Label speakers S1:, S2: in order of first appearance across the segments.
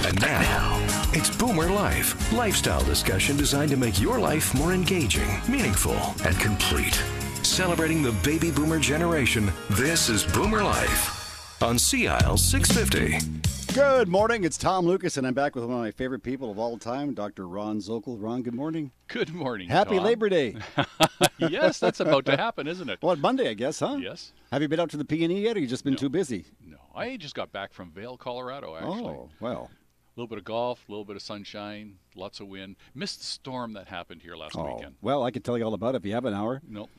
S1: And now, it's Boomer Life, lifestyle discussion designed to make your life more engaging, meaningful, and complete. Celebrating the baby boomer generation, this is Boomer Life on Sept5th2015.
S2: Good morning, it's Tom Lucas, and I'm back with one of my favorite people of all time, Dr. Ron Zokol. Ron, good morning.
S3: Good morning,
S2: Happy
S3: Tom.
S2: Labor Day.
S3: Yes, that's about to happen, isn't it?
S2: Well, Monday, I guess, huh?
S3: Yes.
S2: Have you been out to the P&E yet, or you just been too busy?
S3: No, I just got back from Vail, Colorado, actually.
S2: Oh, well.
S3: A little bit of golf, a little bit of sunshine, lots of wind. Missed the storm that happened here last weekend.
S2: Well, I could tell you all about it if you have an hour.
S3: Nope.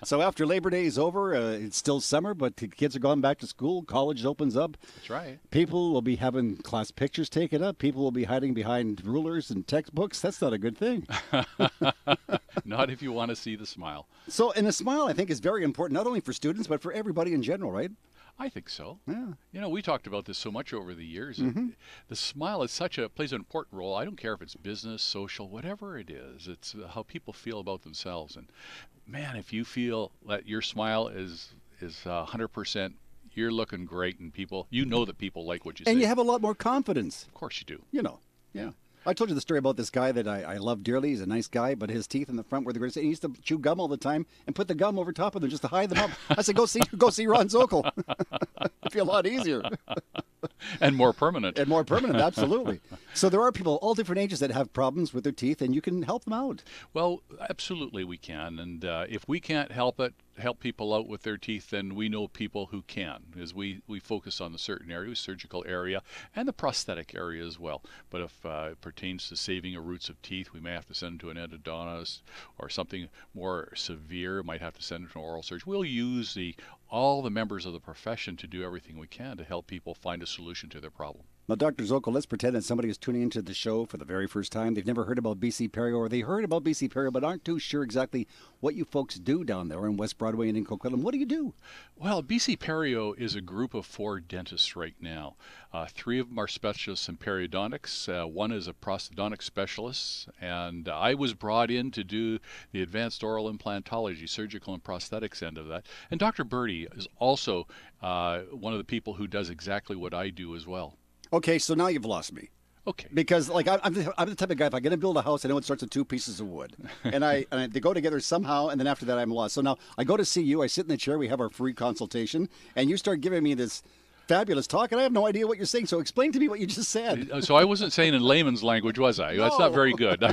S2: So after Labor Day is over, it's still summer, but the kids are going back to school. College opens up.
S3: That's right.
S2: People will be having class pictures taken up. People will be hiding behind rulers and textbooks. That's not a good thing.
S3: Not if you want to see the smile.
S2: So, and the smile, I think, is very important, not only for students, but for everybody in general, right?
S3: I think so.
S2: Yeah.
S3: You know, we talked about this so much over the years.
S2: Mm-hmm.
S3: The smile is plays an important role. I don't care if it's business, social, whatever it is. It's how people feel about themselves. And man, if you feel that your smile is 100%, you're looking great, and you know that people like what you say.
S2: And you have a lot more confidence.
S3: Of course you do.
S2: You know, yeah. I told you the story about this guy that I love dearly. He's a nice guy, but his teeth in the front were the greatest. He used to chew gum all the time and put the gum over top of them just to hide them up. I said, go see Ron Zokol. It'd be a lot easier.
S3: And more permanent.
S2: And more permanent, absolutely. So there are people all different ages that have problems with their teeth, and you can help them out.
S3: Well, absolutely we can. And if we can't help people out with their teeth, then we know people who can, as we focus on the certain area, surgical area, and the prosthetic area as well. But if it pertains to saving a roots of teeth, we may have to send them to an endodontist, or something more severe, might have to send them to an oral surgeon. We'll use all the members of the profession to do everything we can to help people find a solution to their problem.
S2: Now, Dr. Zokol, let's pretend that somebody is tuning into the show for the very first time. They've never heard about BC Perio, or they heard about BC Perio but aren't too sure exactly what you folks do down there in West Broadway and in Coquitlam. What do you do?
S3: Well, BC Perio is a group of 4 dentists right now. 3 of them are specialists in periodontics. One is a prosthodontic specialist, and I was brought in to do the advanced oral implantology, surgical and prosthetics end of that. And Dr. Birdie is also one of the people who does exactly what I do as well.
S2: Okay, so now you've lost me.
S3: Okay.
S2: Because, like, I'm the type of guy, if I'm going to build a house, I know it starts with 2 pieces of wood. And they go together somehow, and then after that, I'm lost. So now I go to see you, I sit in the chair, we have our free consultation, and you start giving me this fabulous talk, and I have no idea what you're saying. So explain to me what you just said.
S3: So I wasn't saying in layman's language, was I?
S2: No.
S3: That's not very good.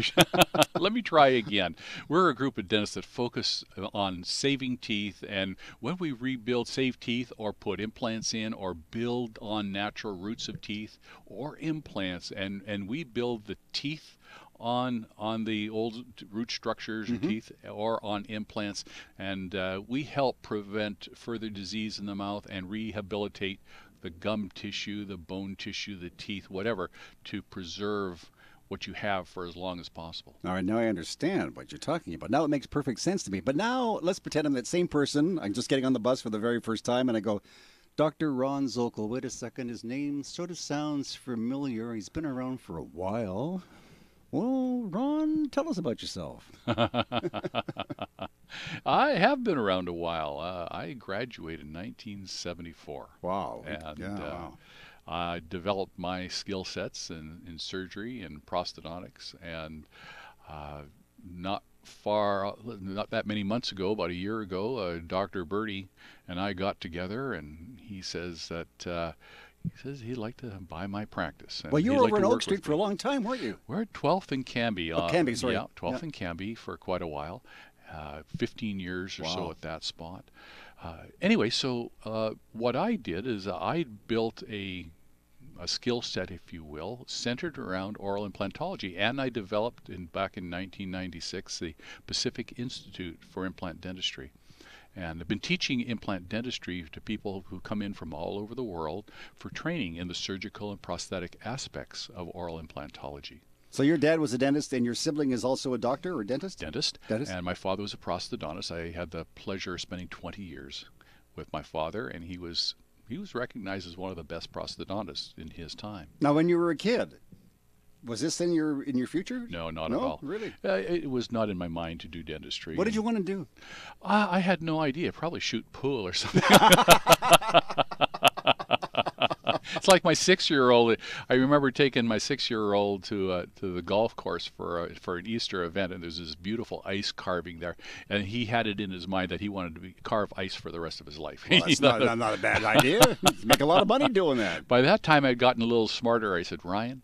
S3: Let me try again. We're a group of dentists that focus on saving teeth, and when we rebuild, save teeth, or put implants in, or build on natural roots of teeth, or implants, and we build the teeth on the old root structures or teeth, or on implants, and we help prevent further disease in the mouth and rehabilitate the gum tissue, the bone tissue, the teeth, whatever, to preserve what you have for as long as possible.
S2: All right, now I understand what you're talking about. Now it makes perfect sense to me. But now let's pretend I'm that same person. I'm just getting on the bus for the very first time, and I go, Dr. Ron Zokol, wait a second, his name sort of sounds familiar. He's been around for a while. Well, Ron, tell us about yourself.
S3: I have been around a while. I graduated in 1974.
S2: Wow.
S3: And
S2: wow.
S3: I developed my skill sets in surgery and prosthodontics. And not that many months ago, about a year ago, Dr. Birdie and I got together, and he says that he'd like to buy my practice.
S2: Well, you were over in Oak Street for a long time, weren't you?
S3: We're at 12th and Canby.
S2: Canby, sorry.
S3: Yeah, 12th and Canby for quite a while. 15 years or so at that spot. Anyway, so what I did is I built a skill set, if you will, centered around oral implantology, and I developed back in 1996 the Pacific Institute for Implant Dentistry. And I've been teaching implant dentistry to people who come in from all over the world for training in the surgical and prosthetic aspects of oral implantology.
S2: So your dad was a dentist, and your sibling is also a doctor or dentist?
S3: Dentist. And my father was a prosthodontist. I had the pleasure of spending 20 years with my father, and he was recognized as one of the best prosthodontists in his time.
S2: Now, when you were a kid, was this in your future?
S3: No, not at all.
S2: Really?
S3: It was not in my mind to do dentistry.
S2: What did you want to do?
S3: I had no idea. Probably shoot pool or something. It's like my 6-year-old. I remember taking my 6-year-old to the golf course for an Easter event, and there's this beautiful ice carving there, and he had it in his mind that he wanted to carve ice for the rest of his life.
S2: Well, that's not a bad idea. You make a lot of money doing that.
S3: By that time, I'd gotten a little smarter. I said, Ryan,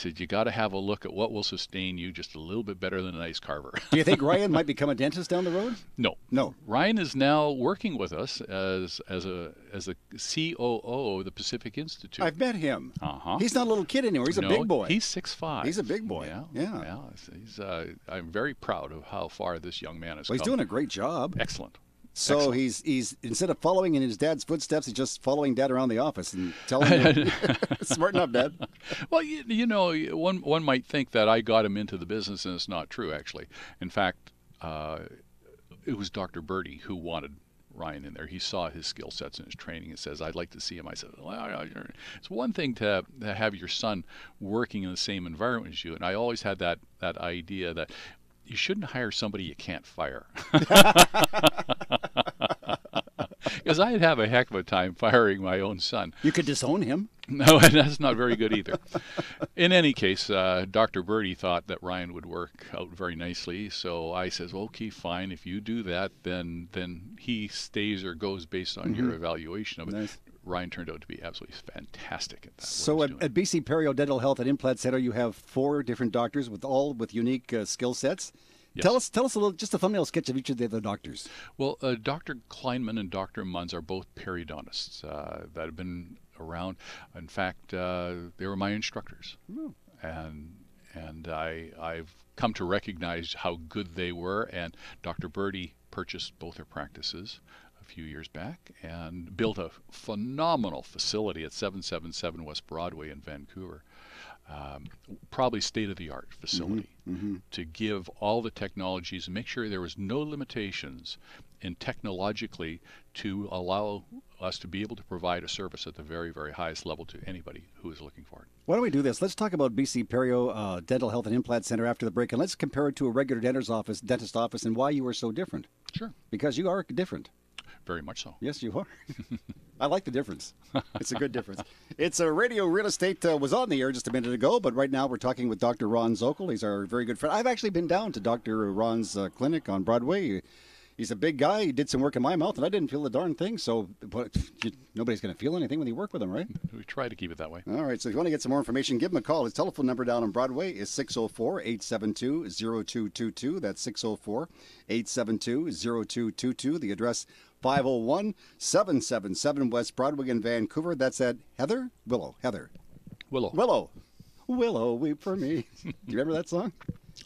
S3: you got to have a look at what will sustain you just a little bit better than an ice carver.
S2: Do you think Ryan might become a dentist down the road?
S3: No. Ryan is now working with us as a COO of the Pacific Institute.
S2: I've met him.
S3: Uh-huh.
S2: He's not a little kid anymore. He's a big boy.
S3: He's 6'5".
S2: He's a big boy.
S3: Yeah. I'm very proud of how far this young man has come.
S2: He's doing a great job.
S3: Excellent.
S2: So
S3: Excellent.
S2: he's instead of following in his dad's footsteps, he's just following Dad around the office and telling him, "Smarten up, Dad."
S3: Well, one might think that I got him into the business, and it's not true. Actually, in fact, it was Dr. Birdie who wanted Ryan in there. He saw his skill sets and his training and says, "I'd like to see him." I said, "Well, it's one thing to have your son working in the same environment as you," and I always had that idea that you shouldn't hire somebody you can't fire. Because I'd have a heck of a time firing my own son.
S2: You could disown him.
S3: No, and that's not very good either. In any case, Dr. Birdie thought that Ryan would work out very nicely, so I says, okay, fine. If you do that, then he stays or goes based on your evaluation of it. Nice. Ryan turned out to be absolutely fantastic at that.
S2: So at BC Perio Dental Health and Implant Center, you have 4 different doctors with unique skill sets. Yes. Tell us a little, just a thumbnail sketch of each of the other doctors.
S3: Well, Dr. Kleinman and Dr. Munz are both periodontists that have been around. In fact, they were my instructors, and I've come to recognize how good they were. And Dr. Birdie purchased both their practices a few years back and built a phenomenal facility at 777 West Broadway in Vancouver. Probably state-of-the-art facility to give all the technologies and make sure there was no limitations in technologically to allow us to be able to provide a service at the very, very highest level to anybody who is looking for it.
S2: Why don't we do this? Let's talk about BC Perio Dental Health and Implant Center after the break, and let's compare it to a regular dentist office and why you are so different.
S3: Sure.
S2: Because you are different.
S3: Very much so.
S2: Yes, you are. I like the difference. It's a good difference. It's a Radio Real Estate was on the air just a minute ago, but right now we're talking with Dr. Ron Zokol. He's our very good friend. I've actually been down to Dr. Ron's clinic on Broadway. He's a big guy. He did some work in my mouth, and I didn't feel a darn thing. So nobody's going to feel anything when you work with him, right?
S3: We try to keep it that way.
S2: All right. So if you want to get some more information, give him a call. His telephone number down on Broadway is 604-872-0222. That's 604-872-0222. The address 501 777 West Broadway in Vancouver. That's at Willow, weep for me. Do you remember that song?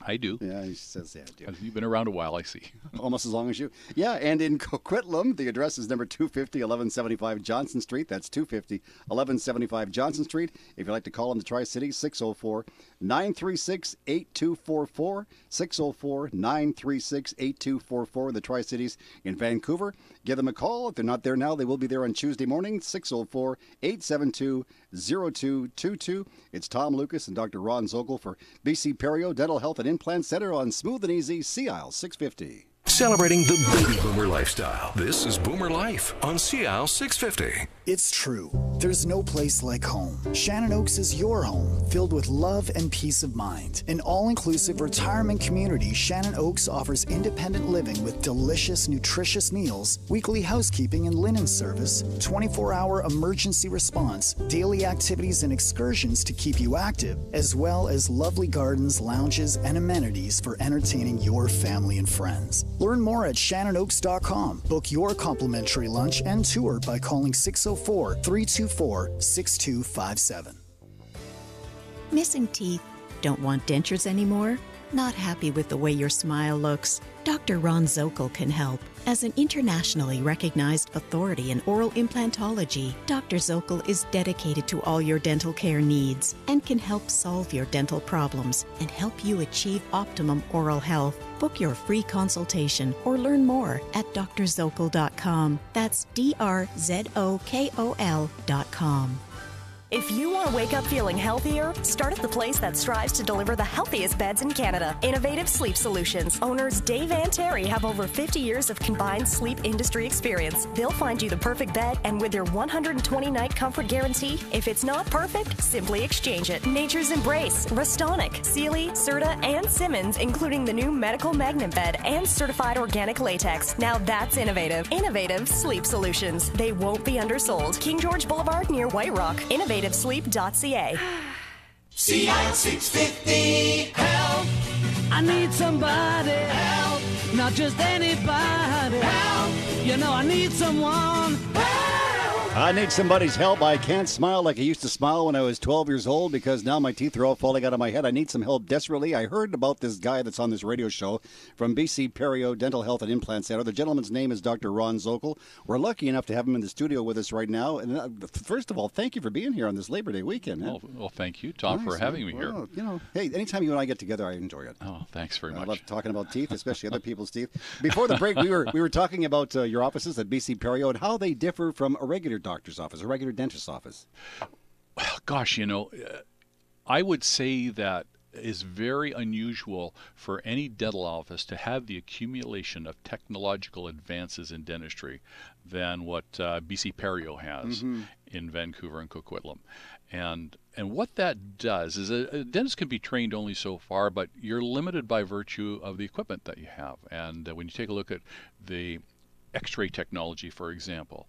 S3: I do.
S2: Yeah, he says that. Yeah,
S3: you've been around a while, I see.
S2: Almost as long as you. Yeah, and in Coquitlam, the address is number 250, 1175 Johnson Street. That's 250, 1175 Johnson Street. If you'd like to call in the Tri-City, 604-936-8244, 604-936-8244, the Tri-Cities in Vancouver. Give them a call. If they're not there now, they will be there on Tuesday morning, 604-872-0222. It's Tom Lucas and Dr. Ron Zokol for BC Perio Dental Health and Implant Center on Smooth and Easy, CIL 650.
S1: Celebrating the baby boomer lifestyle. This is Boomer Life on CIL 650.
S4: It's true. There's no place like home. Shannon Oaks is your home, filled with love and peace of mind. An all-inclusive retirement community, Shannon Oaks offers independent living with delicious, nutritious meals, weekly housekeeping and linen service, 24-hour emergency response, daily activities and excursions to keep you active, as well as lovely gardens, lounges, and amenities for entertaining your family and friends. Learn more at ShannonOaks.com. Book your complimentary lunch and tour by calling 604-324-6257.
S5: Missing teeth? Don't want dentures anymore? Not happy with the way your smile looks? Dr. Ron Zokol can help. As an internationally recognized authority in oral implantology, Dr. Zokol is dedicated to all your dental care needs and can help solve your dental problems and help you achieve optimum oral health. Book your free consultation or learn more at drzokol.com. That's DRZOKOL.com.
S6: If you want to wake up feeling healthier, start at the place that strives to deliver the healthiest beds in Canada. Innovative Sleep Solutions. Owners Dave and Terry have over 50 years of combined sleep industry experience. They'll find you the perfect bed, and with their 120-night comfort guarantee, if it's not perfect, simply exchange it. Nature's Embrace, Restonic, Sealy, Serta, and Simmons, including the new medical magnet bed and certified organic latex. Now that's innovative. Innovative Sleep Solutions. They won't be undersold. King George Boulevard near White Rock. InnovativeSleep.ca.
S7: CI 650 help.
S8: I need somebody help, not just anybody help. You know I need someone help.
S2: I need somebody's help. I can't smile like I used to smile when I was 12 years old because now my teeth are all falling out of my head. I need some help desperately. I heard about this guy that's on this radio show from BC Perio Dental Health and Implant Center. The gentleman's name is Dr. Ron Zokol. We're lucky enough to have him in the studio with us right now. And first of all, thank you for being here on this Labor Day weekend.
S3: Well, thank you, Tom, for having me here.
S2: You know, hey, anytime you and I get together, I enjoy it.
S3: Oh, thanks very much.
S2: I love talking about teeth, especially other people's teeth. Before the break, we were talking about your offices at BC Perio and how they differ from a regular doctor's office, a regular dentist's office.
S3: Well, gosh, you know, I would say that is very unusual for any dental office to have the accumulation of technological advances in dentistry than what BC Perio has in Vancouver and Coquitlam. And what that does is a dentist can be trained only so far, but you're limited by virtue of the equipment that you have. And when you take a look at the X-ray technology, for example,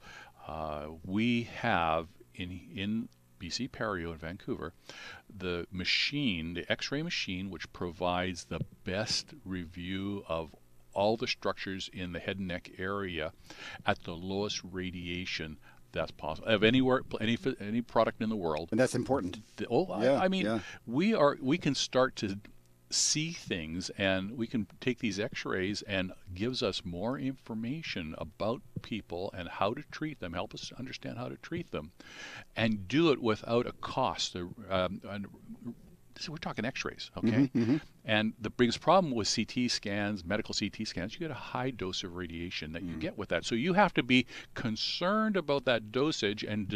S3: we have in BC Perio in Vancouver the machine, the X-ray machine, which provides the best review of all the structures in the head and neck area at the lowest radiation that's possible of anywhere, any product in the world.
S2: And that's important.
S3: I mean, we can start to see things, and we can take these x-rays and gives us more information about people and how to treat them, help us understand how to treat them, and do it without a cost. We're talking x-rays, okay? And the biggest problem with CT scans, medical CT scans, you get a high dose of radiation that you get with that. So you have to be concerned about that dosage and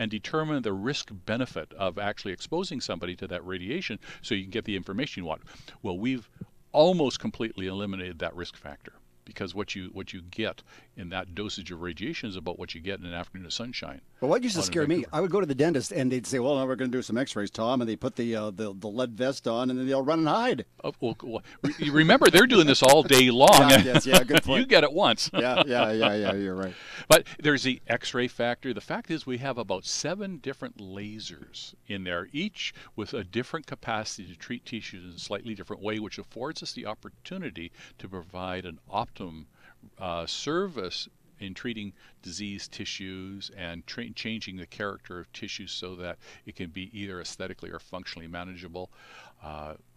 S3: determine the risk-benefit of actually exposing somebody to that radiation so you can get the information you want. Well, we've almost completely eliminated that risk factor, because what you get in that dosage of radiation is about what you get in an afternoon of sunshine.
S2: Well, what used to scare me, I would go to the dentist and they'd say, well, now we're going to do some x-rays, Tom, and they put the lead vest on and then they'll run and hide.
S3: Oh, well, you remember, they're doing this all day long.
S2: Yeah, good point.
S3: You get it once.
S2: Yeah, you're right.
S3: But there's the x-ray factor. The fact is we have about 7 different lasers in there, each with a different capacity to treat tissues in a slightly different way, which affords us the opportunity to provide an optimum service in treating diseased tissues and changing the character of tissues so that it can be either aesthetically or functionally manageable.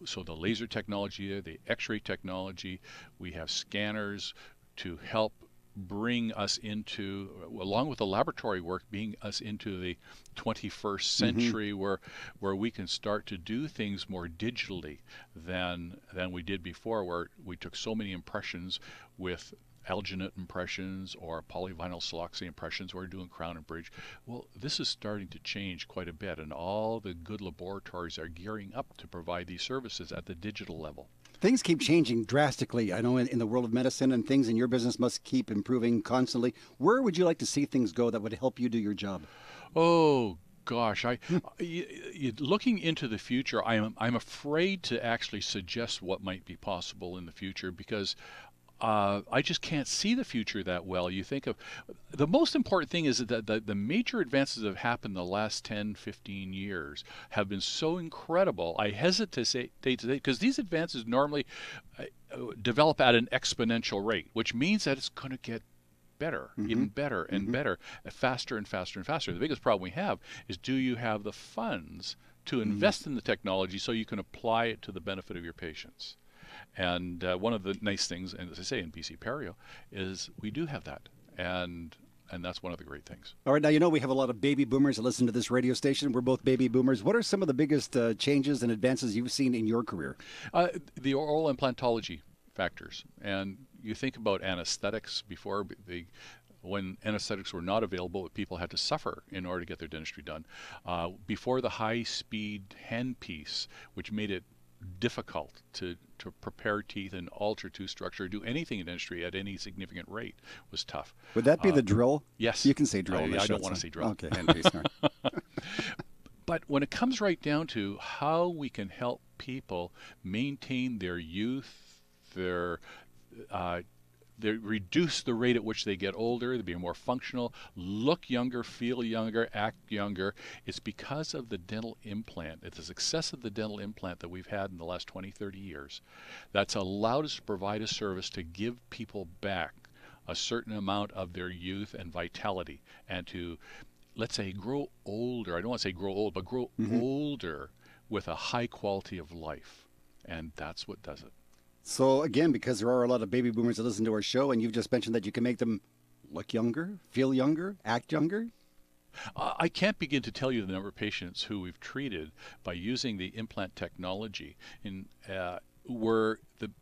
S3: So the laser technology there, the x-ray technology, we have scanners to help bring us into, along with the laboratory work, being us into the 21st century where we can start to do things more digitally than we did before, where we took so many impressions with alginate impressions or polyvinyl siloxane impressions, or doing crown and bridge. Well, this is starting to change quite a bit, and all the good laboratories are gearing up to provide these services at the digital level.
S2: Things keep changing drastically. I know in the world of medicine, and things in your business must keep improving constantly. Where would you like to see things go that would help you do your job?
S3: Oh, gosh, looking into the future, I'm afraid to actually suggest what might be possible in the future, because I just can't see the future that well. You think of the most important thing is that the major advances that have happened in the last 10, 15 years have been so incredible. I hesitate to say because these advances normally develop at an exponential rate, which means that it's going to get better, even better and better, faster and faster and faster. The biggest problem we have is, do you have the funds to invest in the technology so you can apply it to the benefit of your patients? And one of the nice things, and as I say, in BC Perio, is we do have that, and that's one of the great things.
S2: All right, now you know we have a lot of baby boomers that listen to this radio station. We're both baby boomers. What are some of the biggest changes and advances you've seen in your career?
S3: The oral implantology factors, and you think about anesthetics before. when anesthetics were not available, people had to suffer in order to get their dentistry done. Before the high-speed handpiece, which made it difficult to prepare teeth and alter tooth structure, do anything in dentistry at any significant rate, was tough.
S2: Would that be the drill?
S3: Yes.
S2: You can say drill.
S3: I don't want to say drill.
S2: Okay, handpiece. All right.
S3: But when it comes right down to how we can help people maintain their youth, they reduce the rate at which they get older, they be more functional, look younger, feel younger, act younger. It's because of the dental implant. It's the success of the dental implant that we've had in the last 20, 30 years that's allowed us to provide a service to give people back a certain amount of their youth and vitality, and to, let's say, grow older. I don't want to say grow old, but grow older with a high quality of life. And that's what does it.
S2: So again, because there are a lot of baby boomers that listen to our show, and you've just mentioned that you can make them look younger, feel younger, act younger.
S3: I can't begin to tell you the number of patients who we've treated by using the implant technology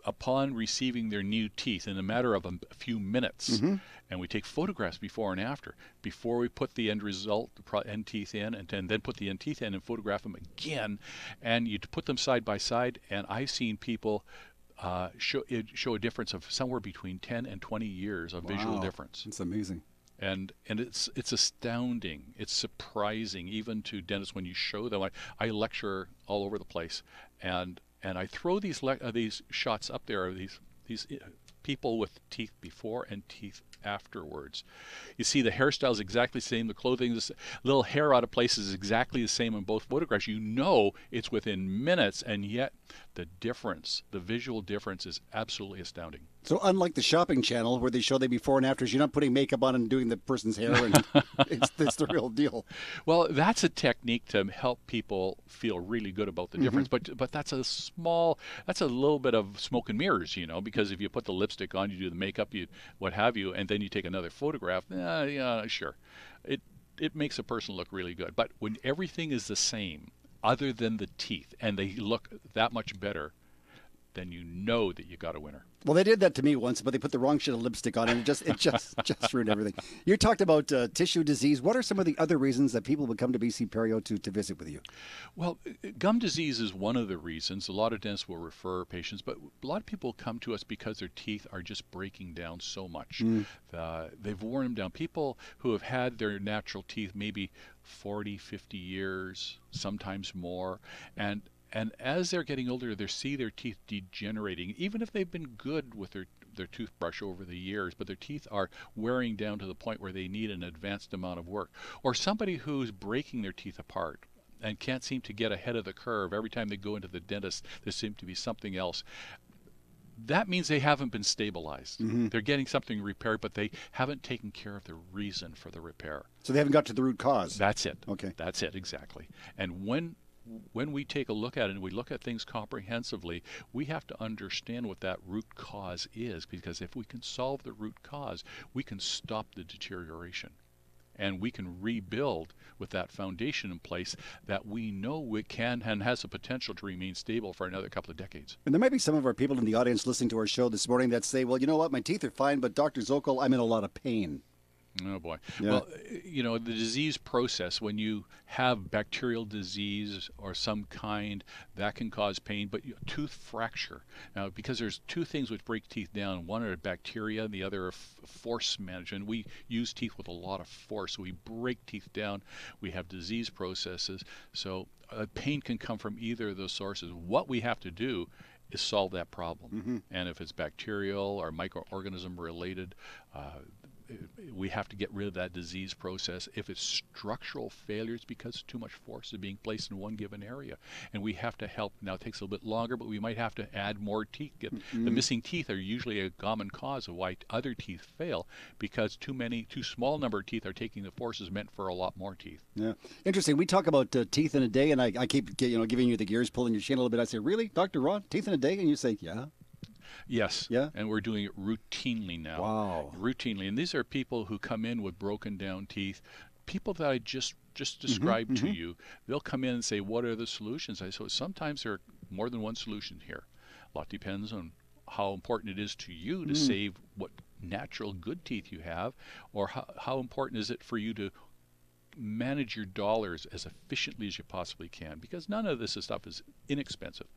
S3: upon receiving their new teeth in a matter of a few minutes, and we take photographs before and after, before we put the end result, the end teeth in, and then put the end teeth in and photograph them again, and you put them side by side, and I've seen people show a difference of somewhere between 10 and 20 years of visual difference.
S2: It's amazing.
S3: And it's astounding. It's surprising even to dentists when you show them. I lecture all over the place, and I throw these shots up there of these people with teeth before and teeth afterwards. You see the hairstyle is exactly the same, the clothing is little hair out of place is exactly the same in both photographs. You know it's within minutes, and yet the difference, the visual difference, is absolutely astounding.
S2: So unlike the shopping channel where they show the before and afters, you're not putting makeup on and doing the person's hair, and it's the real deal.
S3: Well, that's a technique to help people feel really good about the difference, but that's a little bit of smoke and mirrors, because if you put the lipstick on, you do the makeup, what have you, and then you take another photograph, yeah, sure. It makes a person look really good. But when everything is the same, other than the teeth, and they look that much better, then you know that you got a winner.
S2: Well, they did that to me once, but they put the wrong shade of lipstick on, and it just ruined everything. You talked about tissue disease. What are some of the other reasons that people would come to BC Perio to visit with you?
S3: Well, gum disease is one of the reasons. A lot of dentists will refer patients, but a lot of people come to us because their teeth are just breaking down so much. They've worn them down. People who have had their natural teeth maybe 40, 50 years, sometimes more, and as they're getting older, they see their teeth degenerating, even if they've been good with their toothbrush over the years, but their teeth are wearing down to the point where they need an advanced amount of work. Or somebody who's breaking their teeth apart and can't seem to get ahead of the curve. Every time they go into the dentist, there seems to be something else. That means they haven't been stabilized. They're getting something repaired, but they haven't taken care of the reason for the repair.
S2: So they haven't got to the root cause.
S3: That's it.
S2: Okay.
S3: That's it, exactly. And when we take a look at it and we look at things comprehensively, we have to understand what that root cause is, because if we can solve the root cause, we can stop the deterioration. And we can rebuild with that foundation in place that we know it can and has the potential to remain stable for another couple of decades.
S2: And there might be some of our people in the audience listening to our show this morning that say, well, you know what, my teeth are fine, but Dr. Zokol, I'm in a lot of pain.
S3: Oh, boy.
S2: Yeah.
S3: Well, the disease process, when you have bacterial disease or some kind, that can cause pain. But tooth fracture, now, because there's two things which break teeth down. One are bacteria, and the other are force management. We use teeth with a lot of force, so we break teeth down. We have disease processes. So pain can come from either of those sources. What we have to do is solve that problem. And if it's bacterial or microorganism related, we have to get rid of that disease process. If it's structural failure, it's because too much force is being placed in one given area. And we have to help. Now, it takes a little bit longer, but we might have to add more teeth. The missing teeth are usually a common cause of why other teeth fail, because too small number of teeth are taking the forces meant for a lot more teeth.
S2: Yeah. Interesting. We talk about teeth in a day, and I keep giving you the gears, pulling your chin a little bit. I say, really, Dr. Ron, teeth in a day? And you say, yeah.
S3: Yes.
S2: Yeah.
S3: And we're doing it routinely now.
S2: Wow.
S3: Routinely. And these are people who come in with broken down teeth. People that I just described to you. They'll come in and say, what are the solutions? So sometimes there are more than one solution here. A lot depends on how important it is to you to save what natural good teeth you have, or how important is it for you to manage your dollars as efficiently as you possibly can, because none of this stuff is inexpensive.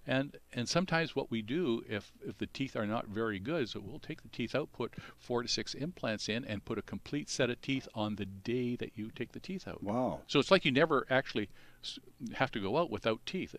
S3: And sometimes what we do, if the teeth are not very good, is that we'll take the teeth out, put 4 to 6 implants in, and put a complete set of teeth on the day that you take the teeth out.
S2: Wow.
S3: So it's like you never actually have to go out without teeth.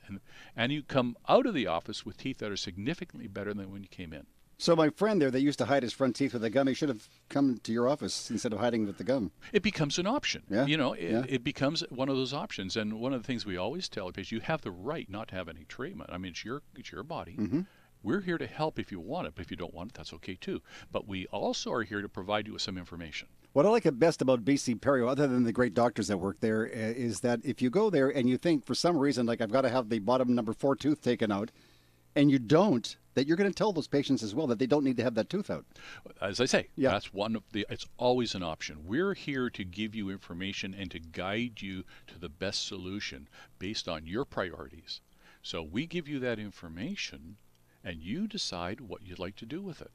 S3: And you come out of the office with teeth that are significantly better than when you came in.
S2: So my friend there that used to hide his front teeth with a gum, he should have come to your office instead of hiding with the gum.
S3: It becomes an option.
S2: Yeah.
S3: You know,
S2: Yeah.
S3: it becomes one of those options. And one of the things we always tell patients, you have the right not to have any treatment. I mean, it's your body.
S2: Mm-hmm.
S3: We're here to help if you want it, but if you don't want it, that's okay too. But we also are here to provide you with some information.
S2: What I like best about BC Perio, other than the great doctors that work there, is that if you go there and you think for some reason, like I've got to have the bottom number 4 tooth taken out, and you don't, that you're going to tell those patients as well that they don't need to have that tooth out.
S3: As I say,
S2: Yeah.
S3: that's one of the, it's always an option. We're here to give you information and to guide you to the best solution based on your priorities. So we give you that information and you decide what you'd like to do with it.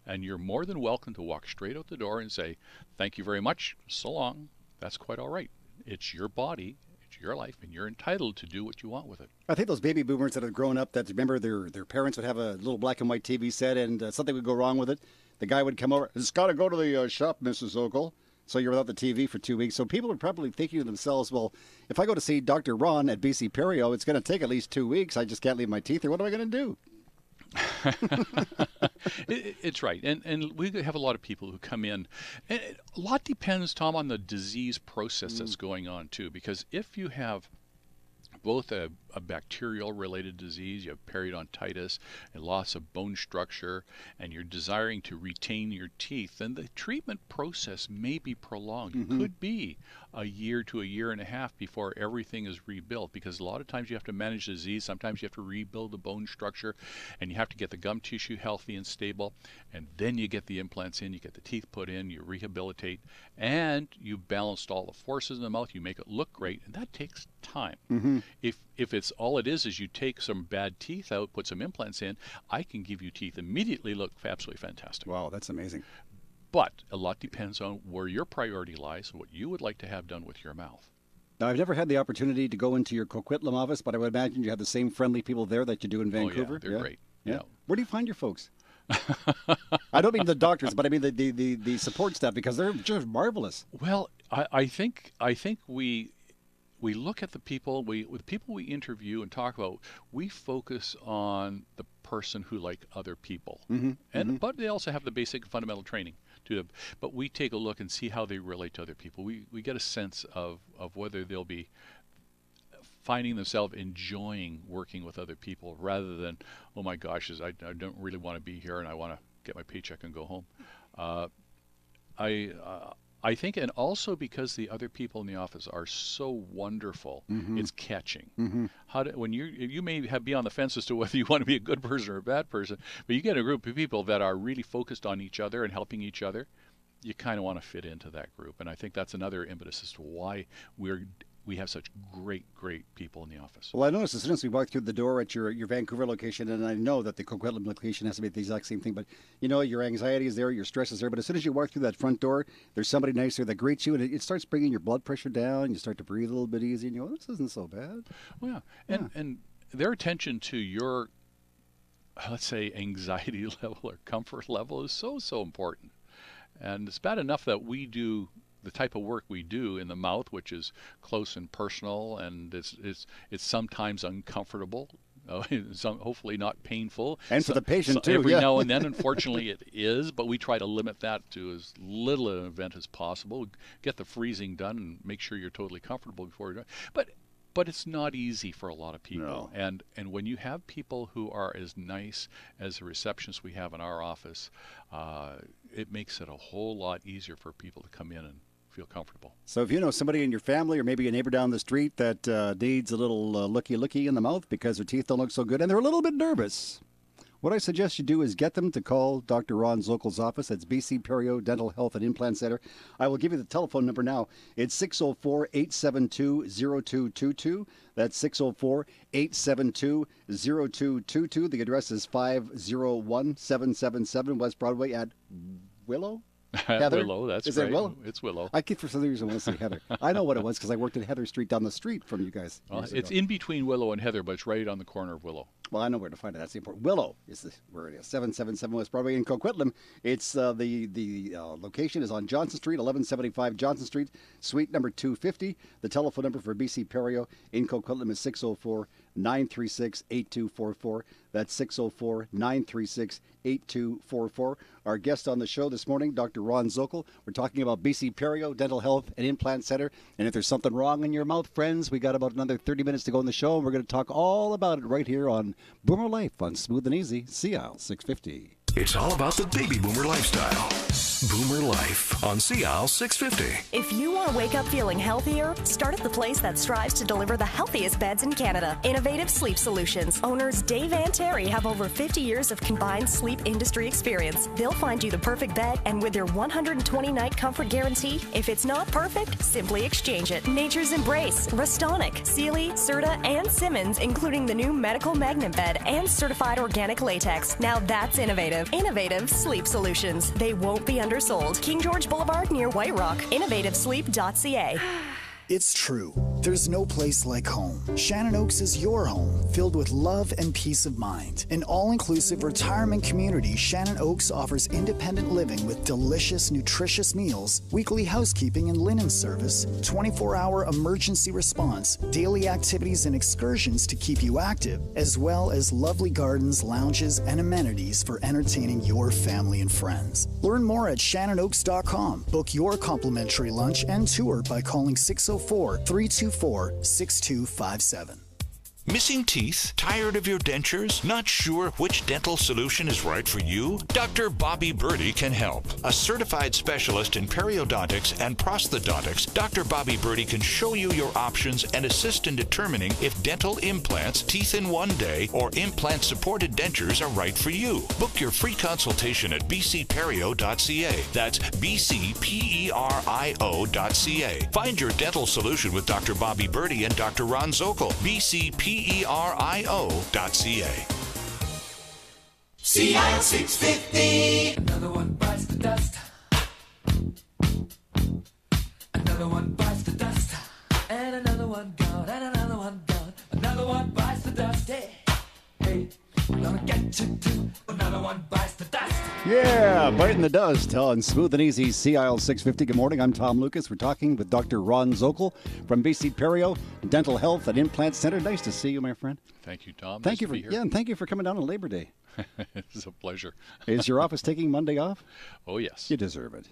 S3: And you're more than welcome to walk straight out the door and say, thank you very much, so long. That's quite all right. It's your body, it's your life, and you're entitled to do what you want with it.
S2: I think those baby boomers that have grown up that remember their parents would have a little black and white TV set and something would go wrong with it. The guy would come over, it's got to go to the shop, Mrs. Zokol. So you're without the TV for 2 weeks. So people are probably thinking to themselves, well, if I go to see Dr. Ron at BC Perio, it's going to take at least 2 weeks. I just can't leave my teeth here. What am I going to do?
S3: It's right. And we have a lot of people who come in. And a lot depends, Tom, on the disease process that's going on, too. Because if you have both a bacterial-related disease, you have periodontitis and loss of bone structure, and you're desiring to retain your teeth, then the treatment process may be prolonged. It could be a year to a year and a half before everything is rebuilt, because a lot of times you have to manage the disease, sometimes you have to rebuild the bone structure, and you have to get the gum tissue healthy and stable, and then you get the implants in, you get the teeth put in, you rehabilitate, and you've balanced all the forces in the mouth, you make it look great, and that takes time. If it's all it is you take some bad teeth out, put some implants in, I can give you teeth immediately look absolutely fantastic.
S2: Wow, that's amazing.
S3: But a lot depends on where your priority lies and what you would like to have done with your mouth.
S2: Now, I've never had the opportunity to go into your Coquitlam office, but I would imagine you have the same friendly people there that you do in Vancouver.
S3: Oh, yeah, they're great.
S2: Yeah.
S3: Yeah.
S2: Where do you find your folks? I don't mean the doctors, but I mean the support staff, because they're just marvelous.
S3: Well, I think we look at the people with people we interview and talk about. We focus on the person who like other people, but they also have the basic fundamental training to them. But we take a look and see how they relate to other people. We get a sense of whether they'll be finding themselves enjoying working with other people rather than, oh my gosh, I don't really want to be here and I want to get my paycheck and go home. I think, and also because the other people in the office are so wonderful, it's catching. When you may be on the fence as to whether you want to be a good person or a bad person, but you get a group of people that are really focused on each other and helping each other, you kind of want to fit into that group. And I think that's another impetus as to why we have such great people in the office.
S2: Well, I noticed as soon as we walked through the door at your Vancouver location, and I know that the Coquitlam location has to be the exact same thing, but you know, your anxiety is there, your stress is there, but as soon as you walk through that front door, there's somebody nice there that greets you, and it starts bringing your blood pressure down, you start to breathe a little bit easier, and you go, this isn't so bad.
S3: Well, yeah. And their attention to your, let's say, anxiety level or comfort level is so important. And it's bad enough that we do the type of work we do in the mouth, which is close and personal, and it's sometimes uncomfortable, hopefully not painful.
S2: And for the patient too.
S3: Every now and then, unfortunately, it is, but we try to limit that to as little an event as possible. Get the freezing done and make sure you're totally comfortable before you're done. But it's not easy for a lot of people.
S2: No.
S3: And when you have people who are as nice as the receptionists we have in our office, it makes it a whole lot easier for people to come in and feel comfortable.
S2: So if you know somebody in your family or maybe a neighbor down the street that needs a little looky in the mouth because their teeth don't look so good and they're a little bit nervous, What I suggest you do is get them to call Dr. Ron Zokol's office. That's BC Perio Dental Health and Implant Center. I will give you the telephone number now. It's 604-872-0222. That's 604-872-0222. The address is 501777 West Broadway at Willow? Heather?
S3: Willow, that's
S2: Is
S3: right.
S2: it Willow?
S3: It's Willow.
S2: I keep for some reason want to say Heather. I know what it was because I worked at Heather Street down the street from you guys.
S3: Well,
S2: years
S3: it's
S2: ago.
S3: in between Willow and Heather, but it's right on the corner of Willow.
S2: Well, I know where to find it. That's the important. Willow is where it is. 777 West Broadway in Coquitlam. It's the location is on Johnson Street, 1175 Johnson Street, suite number 250. The telephone number for BC Perio in Coquitlam is 604-936-8244. That's 604-936-8244. Our guest on the show this morning, Dr. Ron Zokol. We're talking about BC Perio Dental Health and Implant Center. And if there's something wrong in your mouth, friends, we got about another 30 minutes to go in the show, and we're going to talk all about it right here on Boomer Life on Smooth and Easy, CL 650.
S1: It's all about the baby boomer lifestyle. Boomer Life on CL 650.
S6: If you want to wake up feeling healthier, start at the place that strives to deliver the healthiest beds in Canada. Innovative Sleep Solutions. Owners Dave and Terry have over 50 years of combined sleep industry experience. They'll find you the perfect bed, and with their 120-night comfort guarantee, if it's not perfect, simply exchange it. Nature's Embrace, Restonic, Sealy, Serta, and Simmons, including the new medical magnet bed and certified organic latex. Now that's innovative. Innovative Sleep Solutions. They won't be undersold. King George Boulevard near White Rock. InnovativeSleep.ca.
S4: It's true. There's no place like home. Shannon Oaks is your home, filled with love and peace of mind. An all-inclusive retirement community, Shannon Oaks offers independent living with delicious, nutritious meals, weekly housekeeping and linen service, 24-hour emergency response, daily activities and excursions to keep you active, as well as lovely gardens, lounges, and amenities for entertaining your family and friends. Learn more at shannonOaks.com. Book your complimentary lunch and tour by calling 604-324-6257.
S9: Missing teeth? Tired of your dentures? Not sure which dental solution is right for you? Dr. Bobby Birdie can help. A certified specialist in periodontics and prosthodontics, Dr. Bobby Birdie can show you your options and assist in determining if dental implants, teeth in one day, or implant-supported dentures are right for you. Book your free consultation at bcperio.ca. That's bcperio.ca. Find your dental solution with Dr. Bobby Birdie and Dr. Ron Zokol. bcperio.ca.
S7: CL 650.
S8: Another one bites the dust. Another one bites the dust. And another one gone. And another one gone. Another one bites the dust. Hey, hey, I'm gonna get you too. Another one bites the dust.
S2: Yeah, biting the dust on Smooth and Easy CIL 650. Good morning, I'm Tom Lucas. We're talking with Dr. Ron Zokol from BC Perio Dental Health and Implant Center. Nice to see you, my friend.
S3: Thank you, Tom.
S2: Thank
S3: Nice
S2: you
S3: to
S2: for
S3: be here.
S2: and thank you for coming down on Labor Day.
S3: It's a pleasure.
S2: Is your office taking Monday off?
S3: Oh, yes.
S2: You deserve it.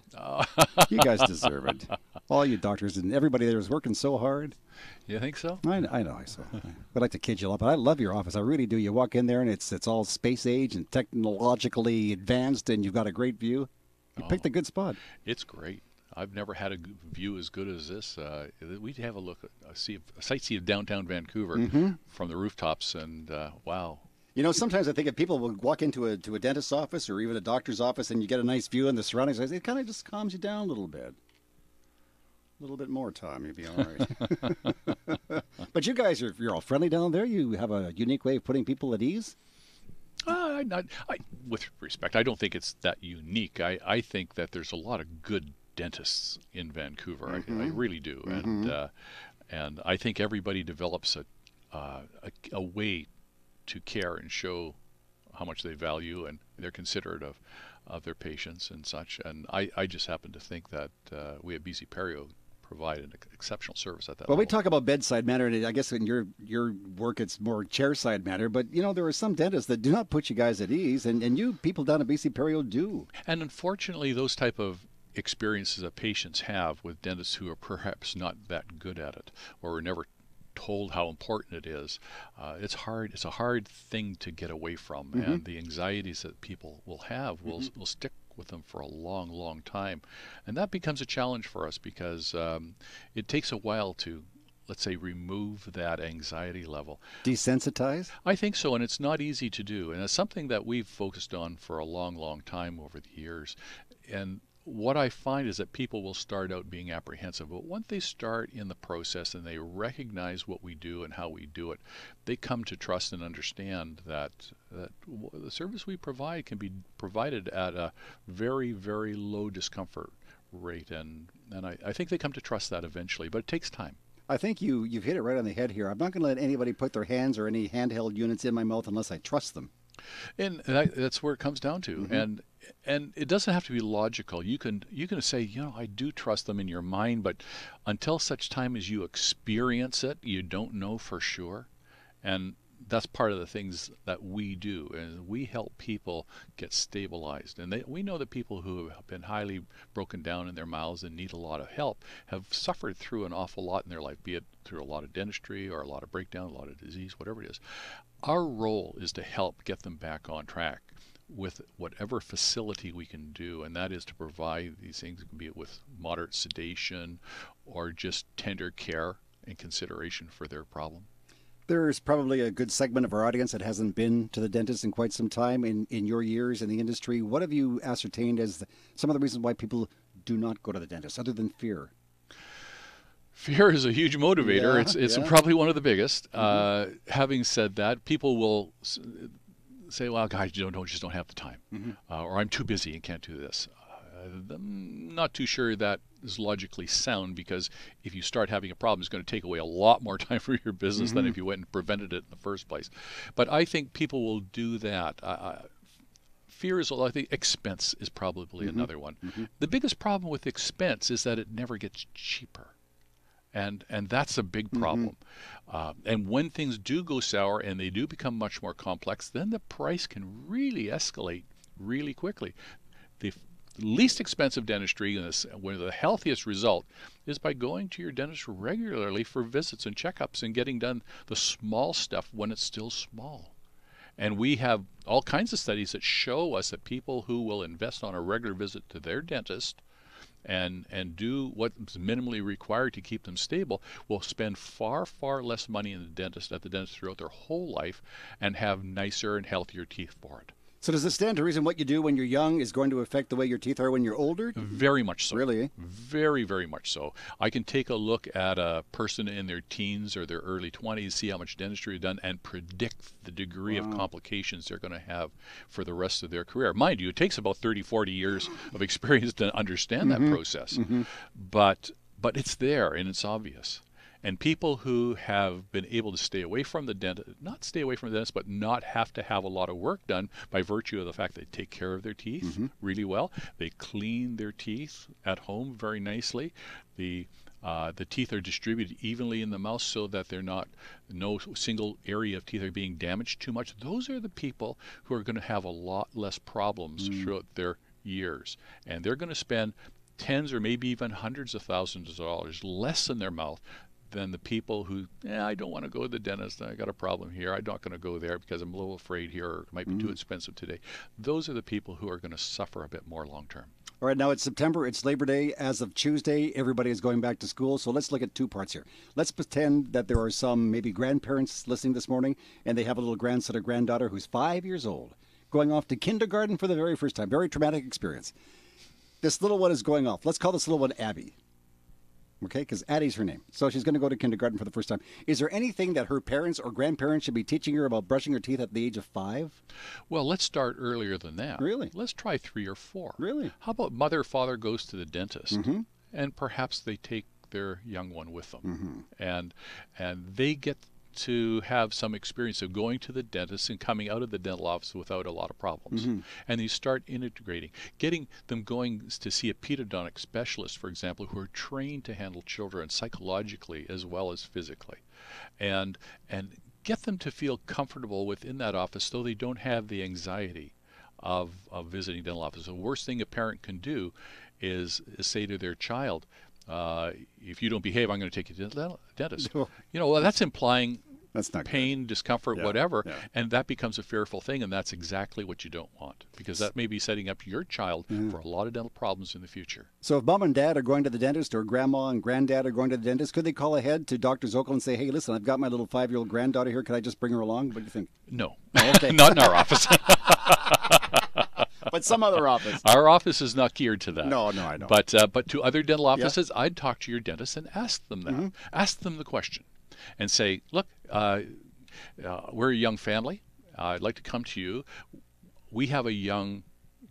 S2: You guys deserve it. All you doctors and everybody there is working so hard.
S3: You think so?
S2: I know. I would like to kid you a lot, but I love your office. I really do. You walk in there and it's all space age and technologically advanced, and you've got a great view. You picked a good spot.
S3: It's great. I've never had a view as good as this. We'd have a look at a sightsee of downtown Vancouver from the rooftops, and wow.
S2: You know, sometimes I think if people will walk into a dentist's office or even a doctor's office and you get a nice view in the surroundings, it kind of just calms you down a little bit. A little bit more, Tom, you'd be all right. But you guys you're all friendly down there. You have a unique way of putting people at ease.
S3: With respect, I don't think it's that unique. I think that there's a lot of good dentists in Vancouver. I really do, and I think everybody develops a way to care and show how much they value and they're considerate of their patients and such. And I just happen to think that we at BC Perio provide an exceptional service at that
S2: Well,
S3: level.
S2: we talk about bedside manner, and I guess in your work it's more chairside manner. But, you know, there are some dentists that do not put you guys at ease, and you people down at BC Perio do.
S3: And unfortunately, those type of experiences that patients have with dentists who are perhaps not that good at it or were never told how important it is, it's hard. It's a hard thing to get away from, and the anxieties that people will have will stick with them for a long, long time, and that becomes a challenge for us because it takes a while to let's say, remove that anxiety level.
S2: Desensitize?
S3: I think so, and it's not easy to do. And it's something that we've focused on for a long, long time over the years. And what I find is that people will start out being apprehensive, but once they start in the process and they recognize what we do and how we do it, they come to trust and understand that the service we provide can be provided at a very, very low discomfort rate. And I think they come to trust that eventually, but it takes time.
S2: I think you've hit it right on the head here. I'm not going to let anybody put their hands or any handheld units in my mouth unless I trust them.
S3: And that's where it comes down to. And it doesn't have to be logical. You can say, I do trust them in your mind, but until such time as you experience it, you don't know for sure. And that's part of the things that we do, and we help people get stabilized. And we know that people who have been highly broken down in their mouths and need a lot of help have suffered through an awful lot in their life, be it through a lot of dentistry or a lot of breakdown, a lot of disease, whatever it is. Our role is to help get them back on track with whatever facility we can do, and that is to provide these things, be it with moderate sedation or just tender care and consideration for their problem.
S2: There's probably a good segment of our audience that hasn't been to the dentist in quite some time. In your years in the industry, what have you ascertained as some of the reasons why people do not go to the dentist, other than fear?
S3: Fear is a huge motivator. It's probably one of the biggest. Having said that, people will say, well, guys, just don't have the time. Or I'm too busy and can't do this. I'm not too sure that is logically sound, because if you start having a problem, it's going to take away a lot more time for your business than if you went and prevented it in the first place. But I think people will do that. Fear is, I think expense is probably another one. The biggest problem with expense is that it never gets cheaper. And that's a big problem. And when things do go sour and they do become much more complex, then the price can really escalate really quickly. The least expensive dentistry, and one of the healthiest result, is by going to your dentist regularly for visits and checkups and getting done the small stuff when it's still small. And we have all kinds of studies that show us that people who will invest on a regular visit to their dentist and do what's minimally required to keep them stable will spend far, far less money at the dentist throughout their whole life and have nicer and healthier teeth for it.
S2: So does it stand to reason what you do when you're young is going to affect the way your teeth are when you're older?
S3: Very much so.
S2: Really?
S3: Very, very much so. I can take a look at a person in their teens or their early 20s, see how much dentistry they've done, and predict the degree of complications they're going to have for the rest of their career. Mind you, it takes about 30, 40 years of experience to understand that process. But it's there and it's obvious. And people who have been able to stay away from the dentist, not stay away from the dentist, but not have to have a lot of work done by virtue of the fact they take care of their teeth really well. They clean their teeth at home very nicely. The teeth are distributed evenly in the mouth so that no single area of teeth are being damaged too much. Those are the people who are going to have a lot less problems throughout their years. And they're going to spend tens or maybe even hundreds of thousands of dollars less in their mouth than the people who, I don't want to go to the dentist. I got a problem here. I'm not going to go there because I'm a little afraid here, or it might be too expensive today. Those are the people who are going to suffer a bit more long term.
S2: All right, now it's September. It's Labor Day. As of Tuesday, everybody is going back to school. So let's look at two parts here. Let's pretend that there are some maybe grandparents listening this morning, and they have a little grandson or granddaughter who's 5 years old, going off to kindergarten for the very first time. Very traumatic experience. This little one is going off. Let's call this little one Abby. Okay, because Addie's her name. So she's going to go to kindergarten for the first time. Is there anything that her parents or grandparents should be teaching her about brushing her teeth at the age of 5?
S3: Well, let's start earlier than that.
S2: Really?
S3: Let's try 3 or 4.
S2: Really?
S3: How about mother or father goes to the dentist, and perhaps they take their young one with them, and they get to have some experience of going to the dentist and coming out of the dental office without a lot of problems. And you start integrating, getting them going to see a pedodontic specialist, for example, who are trained to handle children psychologically as well as physically, and get them to feel comfortable within that office so they don't have the anxiety of visiting dental office. The worst thing a parent can do is say to their child, if you don't behave, I'm going to take you to the dentist. Well, that's implying
S2: That's not
S3: pain, discomfort,
S2: Yeah,
S3: whatever,
S2: yeah.
S3: and that becomes a fearful thing, and that's exactly what you don't want, because that may be setting up your child for a lot of dental problems in the future.
S2: So if mom and dad are going to the dentist, or grandma and granddad are going to the dentist, could they call ahead to Dr. Zokol and say, hey, listen, I've got my little 5-year-old granddaughter here. Could I just bring her along? What do you think?
S3: No,
S2: Oh, okay.
S3: not in our office.
S2: But some other office.
S3: Our office is not geared to that.
S2: No, I know.
S3: But to other dental offices, I'd talk to your dentist and ask them that. Ask them the question and say, look, we're a young family. I'd like to come to you. We have a young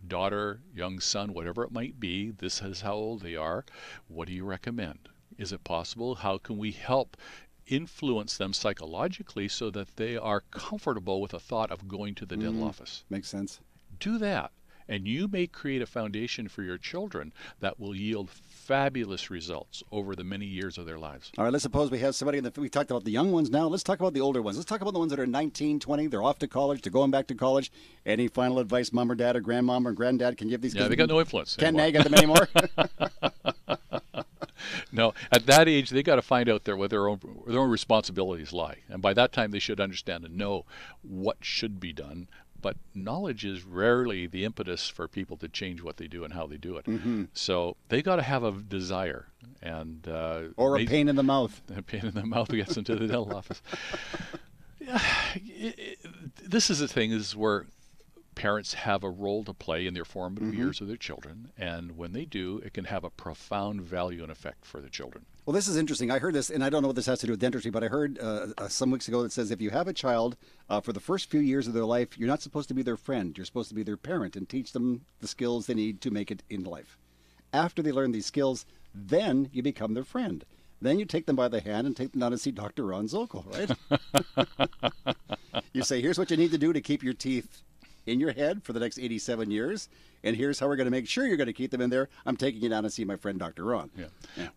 S3: daughter, young son, whatever it might be. This is how old they are. What do you recommend? Is it possible? How can we help influence them psychologically so that they are comfortable with the thought of going to the dental office?
S2: Makes sense.
S3: Do that, and you may create a foundation for your children that will yield fabulous results over the many years of their lives.
S2: All right, let's suppose we have somebody we talked about the young ones now. Let's talk about the older ones. Let's talk about the ones that are 19, 20. They're off to college. They're going back to college. Any final advice mom or dad or grandmom or granddad can give these kids?
S3: Yeah, they got no influence
S2: Can't
S3: anymore.
S2: nag at them anymore?
S3: No, at that age, they got to find out where their own responsibilities lie, and by that time, they should understand and know what should be done. But knowledge is rarely the impetus for people to change what they do and how they do it. So they got to have a desire, and
S2: or a pain in the mouth.
S3: A pain in the mouth gets into the dental office. This is the thing: is where parents have a role to play in their formative years of their children, and when they do, it can have a profound value and effect for the children.
S2: Well, this is interesting. I heard this, and I don't know what this has to do with dentistry, but I heard some weeks ago that says if you have a child for the first few years of their life, you're not supposed to be their friend. You're supposed to be their parent and teach them the skills they need to make it in life. After they learn these skills, then you become their friend. Then you take them by the hand and take them down to see Dr. Ron Zokol, right? You say, here's what you need to do to keep your teeth in your head for the next 87 years, and here's how we're going to make sure you're going to keep them in there. I'm taking you down to see my friend Dr. Ron.
S3: Yeah.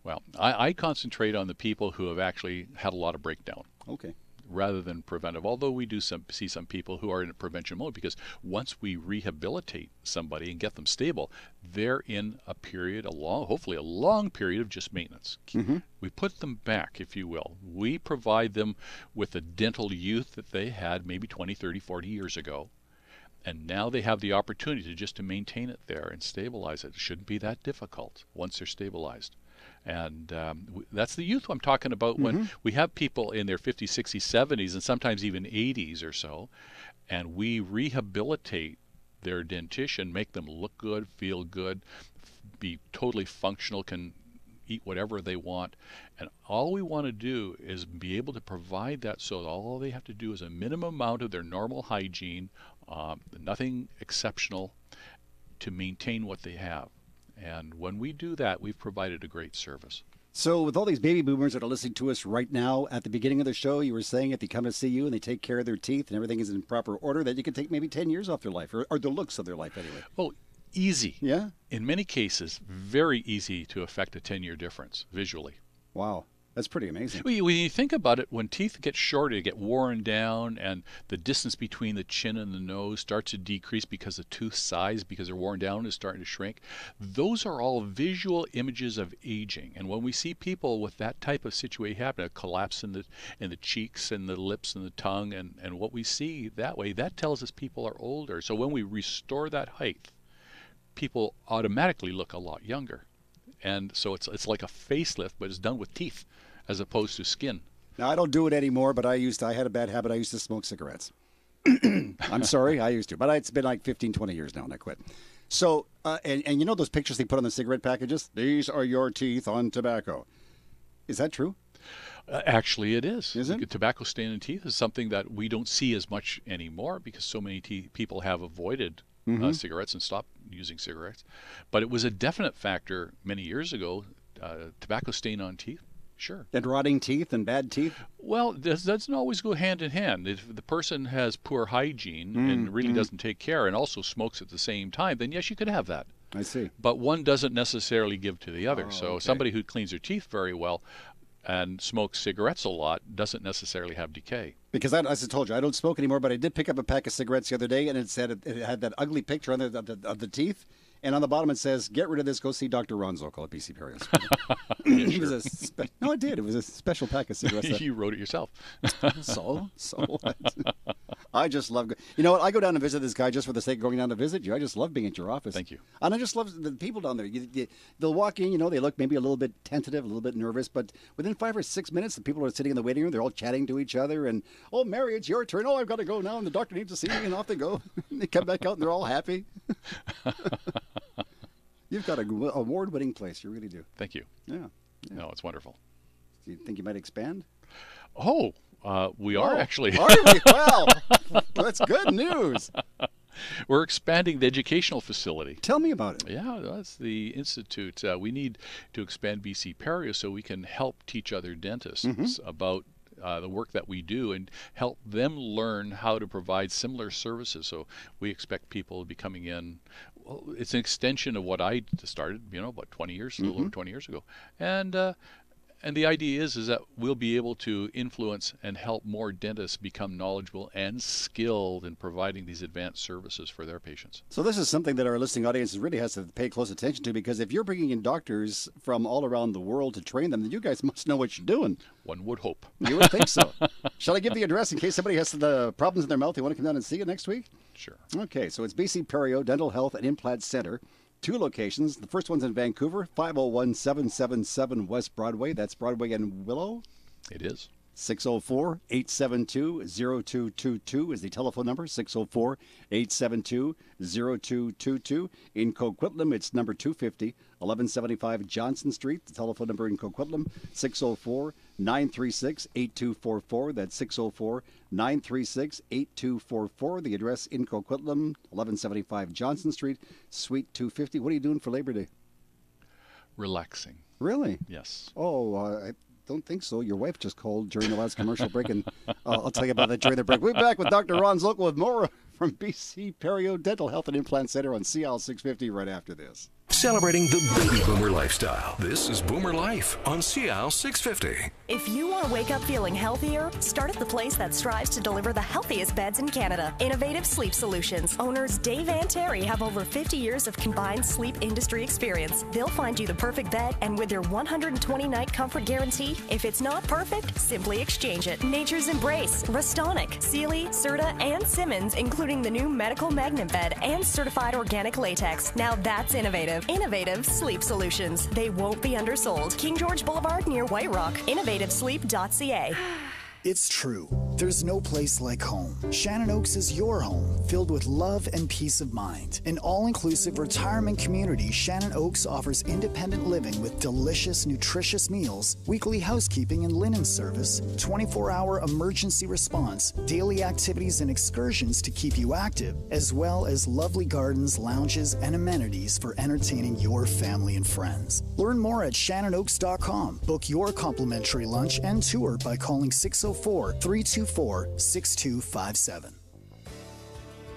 S3: Well, I concentrate on the people who have actually had a lot of breakdown.
S2: Okay.
S3: Rather than preventive, although we do see some people who are in a prevention mode, because once we rehabilitate somebody and get them stable, they're in a period, hopefully a long period of just maintenance. We put them back, if you will. We provide them with the dental youth that they had maybe 20, 30, 40 years ago. And now they have the opportunity to maintain it there and stabilize it. It shouldn't be that difficult once they're stabilized. And that's the youth I'm talking about when we have people in their 50s, 60s, 70s, and sometimes even 80s or so, and we rehabilitate their dentition, make them look good, feel good, be totally functional, can eat whatever they want. And all we want to do is be able to provide that, so all they have to do is a minimum amount of their normal hygiene, nothing exceptional, to maintain what they have. And when we do that, we've provided a great service.
S2: So with all these baby boomers that are listening to us right now, at the beginning of the show, you were saying if they come to see you and they take care of their teeth and everything is in proper order, that you can take maybe 10 years off their life, or the looks of their life anyway.
S3: Oh, easy.
S2: Yeah?
S3: In many cases, very easy to affect a 10-year difference visually.
S2: Wow. That's pretty amazing.
S3: When you think about it, when teeth get shorter, they get worn down, and the distance between the chin and the nose starts to decrease because the tooth size, because they're worn down, is starting to shrink. Those are all visual images of aging. And when we see people with that type of situation happen, a collapse in the cheeks and the lips and the tongue, and what we see that way, that tells us people are older. So when we restore that height, people automatically look a lot younger. And so it's like a facelift, but it's done with teeth as opposed to skin.
S2: Now, I don't do it anymore, but I had a bad habit. I used to smoke cigarettes. I'm sorry, I used to. But it's been like 15, 20 years now, and I quit. So, and you know those pictures they put on the cigarette packages? These are your teeth on tobacco. Is that true?
S3: Actually, it is.
S2: Is it?
S3: Tobacco stain in teeth is something that we don't see as much anymore because so many people have avoided cigarettes and stopped using cigarettes. But it was a definite factor many years ago, tobacco stain on teeth. Sure.
S2: And rotting teeth and bad teeth?
S3: Well, that doesn't always go hand in hand. If the person has poor hygiene and really doesn't take care and also smokes at the same time, then yes, you could have that.
S2: I see.
S3: But one doesn't necessarily give to the other. So
S2: okay.
S3: Somebody who cleans their teeth very well and smokes cigarettes a lot doesn't necessarily have decay.
S2: Because as I told you, I don't smoke anymore, but I did pick up a pack of cigarettes the other day, and it said it had that ugly picture on of the teeth. And on the bottom it says, "Get rid of this. Go see Dr. Ron Zokol at BC Perio."
S3: Yeah, sure.
S2: No, it did. It was a special pack of cigarettes.
S3: You wrote it yourself.
S2: So what? I just love. You know what? I go down and visit this guy just for the sake of going down to visit you. I just love being at your office.
S3: Thank you.
S2: And I just love the people down there. They'll walk in. You know, they look maybe a little bit tentative, a little bit nervous, but within 5 or 6 minutes, the people are sitting in the waiting room. They're all chatting to each other. And oh, Mary, it's your turn. Oh, I've got to go now, and the doctor needs to see me. And off they go. They come back out, and they're all happy. You've got an award-winning place. You really do.
S3: Thank you.
S2: Yeah.
S3: No, it's wonderful.
S2: Do you think you might expand?
S3: Oh, we are actually.
S2: Are we? Well, that's good news.
S3: We're expanding the educational facility.
S2: Tell me about it.
S3: Yeah, that's the institute. We need to expand BC Perio so we can help teach other dentists about the work that we do and help them learn how to provide similar services. So we expect people to be coming in. Well, it's an extension of what I started, about 20 years, a little over 20 years ago. And the idea is that we'll be able to influence and help more dentists become knowledgeable and skilled in providing these advanced services for their patients.
S2: So this is something that our listening audience really has to pay close attention to, because if you're bringing in doctors from all around the world to train them, then you guys must know what you're doing.
S3: One would hope.
S2: You would think so. Shall I give the address in case somebody has the problems in their mouth? They want to come down and see you next week?
S3: Sure.
S2: Okay, so it's BC Perio Dental Health and Implant Center. 2 locations. The first one's in Vancouver, 501 777 West Broadway. That's Broadway and Willow.
S3: It is.
S2: 604-872-0222 is the telephone number, 604-872-0222. In Coquitlam, it's number 250, 1175 Johnson Street. The telephone number in Coquitlam, 604-936-8244. That's 604-936-8244. The address in Coquitlam, 1175 Johnson Street, Suite 250. What are you doing for Labor Day?
S3: Relaxing.
S2: Really?
S3: Yes.
S2: Oh, I don't think so. Your wife just called during the last commercial break, and I'll tell you about that during the break. We'll be back with Dr. Ron Zokol with more from BC Perio Dental Health and Implant Center on CL 650 right after this.
S1: Celebrating the baby boomer lifestyle. This is Boomer Life on CL 650.
S6: If you want to wake up feeling healthier, start at the place that strives to deliver the healthiest beds in Canada. Innovative Sleep Solutions. Owners Dave and Terry have over 50 years of combined sleep industry experience. They'll find you the perfect bed, and with their 120-night comfort guarantee, if it's not perfect, simply exchange it. Nature's Embrace, Restonic, Sealy, Serta, and Simmons, including the new medical magnet bed and certified organic latex. Now that's innovative. Innovative Sleep Solutions. They won't be undersold. King George Boulevard near White Rock. InnovativeSleep.ca.
S4: It's true. There's no place like home. Shannon Oaks is your home, filled with love and peace of mind. An all-inclusive retirement community, Shannon Oaks offers independent living with delicious, nutritious meals, weekly housekeeping and linen service, 24-hour emergency response, daily activities and excursions to keep you active, as well as lovely gardens, lounges, and amenities for entertaining your family and friends. Learn more at ShannonOaks.com. Book your complimentary lunch and tour by calling 604-324-6257.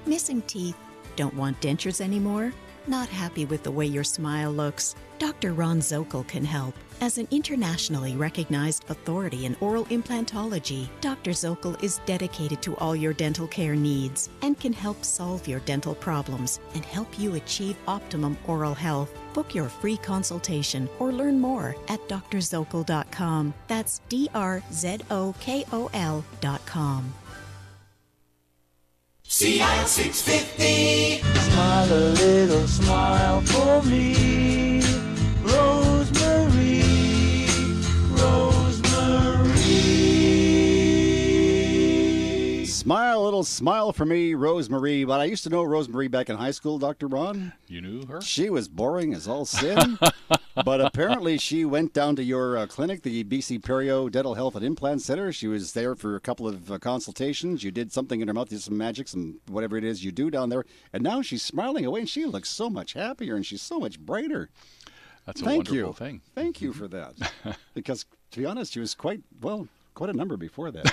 S5: Missing teeth? Don't want dentures anymore? Not happy with the way your smile looks? Dr. Ron Zokol can help. As an internationally recognized authority in oral implantology, Dr. Zokol is dedicated to all your dental care needs and can help solve your dental problems and help you achieve optimum oral health. Book your free consultation or learn more at drzokol.com. That's DRZOKOL.com.
S7: CL 650.
S8: Smile a little smile for me, Rosemary, Rosemary.
S2: Smile, a little smile for me, Rosemary. But I used to know Rosemary back in high school, Dr. Ron.
S3: You knew her?
S2: She was boring as all sin. But apparently she went down to your clinic, the BC Perio Dental Health and Implant Center. She was there for a couple of consultations. You did something in her mouth, did some magic, some whatever it is you do down there. And now she's smiling away, and she looks so much happier, and she's so much brighter.
S3: That's a wonderful thing.
S2: Thank you for that. Because, to be honest, she was quite, well, quite a number before that.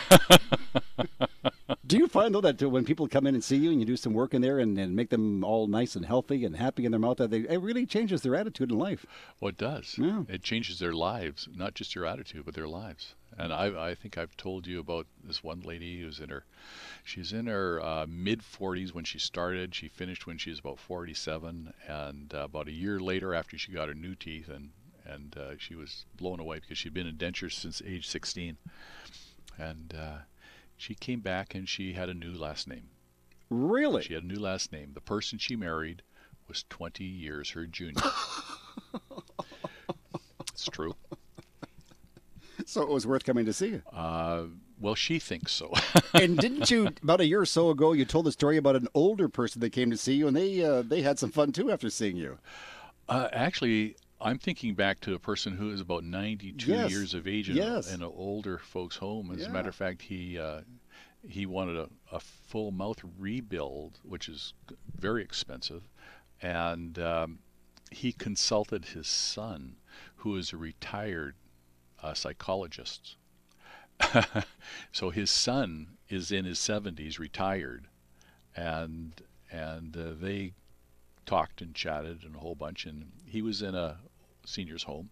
S2: Do you find, though, that when people come in and see you and you do some work in there and make them all nice and healthy and happy in their mouth, that it really changes their attitude in life?
S3: Well, it does.
S2: Yeah.
S3: It changes their lives, not just your attitude, but their lives. And I think I've told you about this one lady who's she's in her mid-40s when she started. She finished when she was about 47, and about a year later after she got her new teeth, and she was blown away because she'd been in dentures since age 16. And she came back and she had a new last name.
S2: Really?
S3: She had a new last name. The person she married was 20 years her junior. It's true.
S2: So it was worth coming to see you.
S3: Well, she thinks so.
S2: And didn't you, about a year or so ago, you told a story about an older person that came to see you, and they had some fun too after seeing you.
S3: Actually, I'm thinking back to a person who is about 92 years of age in an older folks' home. As a matter of fact, he wanted a full mouth rebuild, which is very expensive, and he consulted his son, who is a retired psychologist. So his son is in his 70s, retired, and they talked and chatted and a whole bunch, and he was in a senior's home,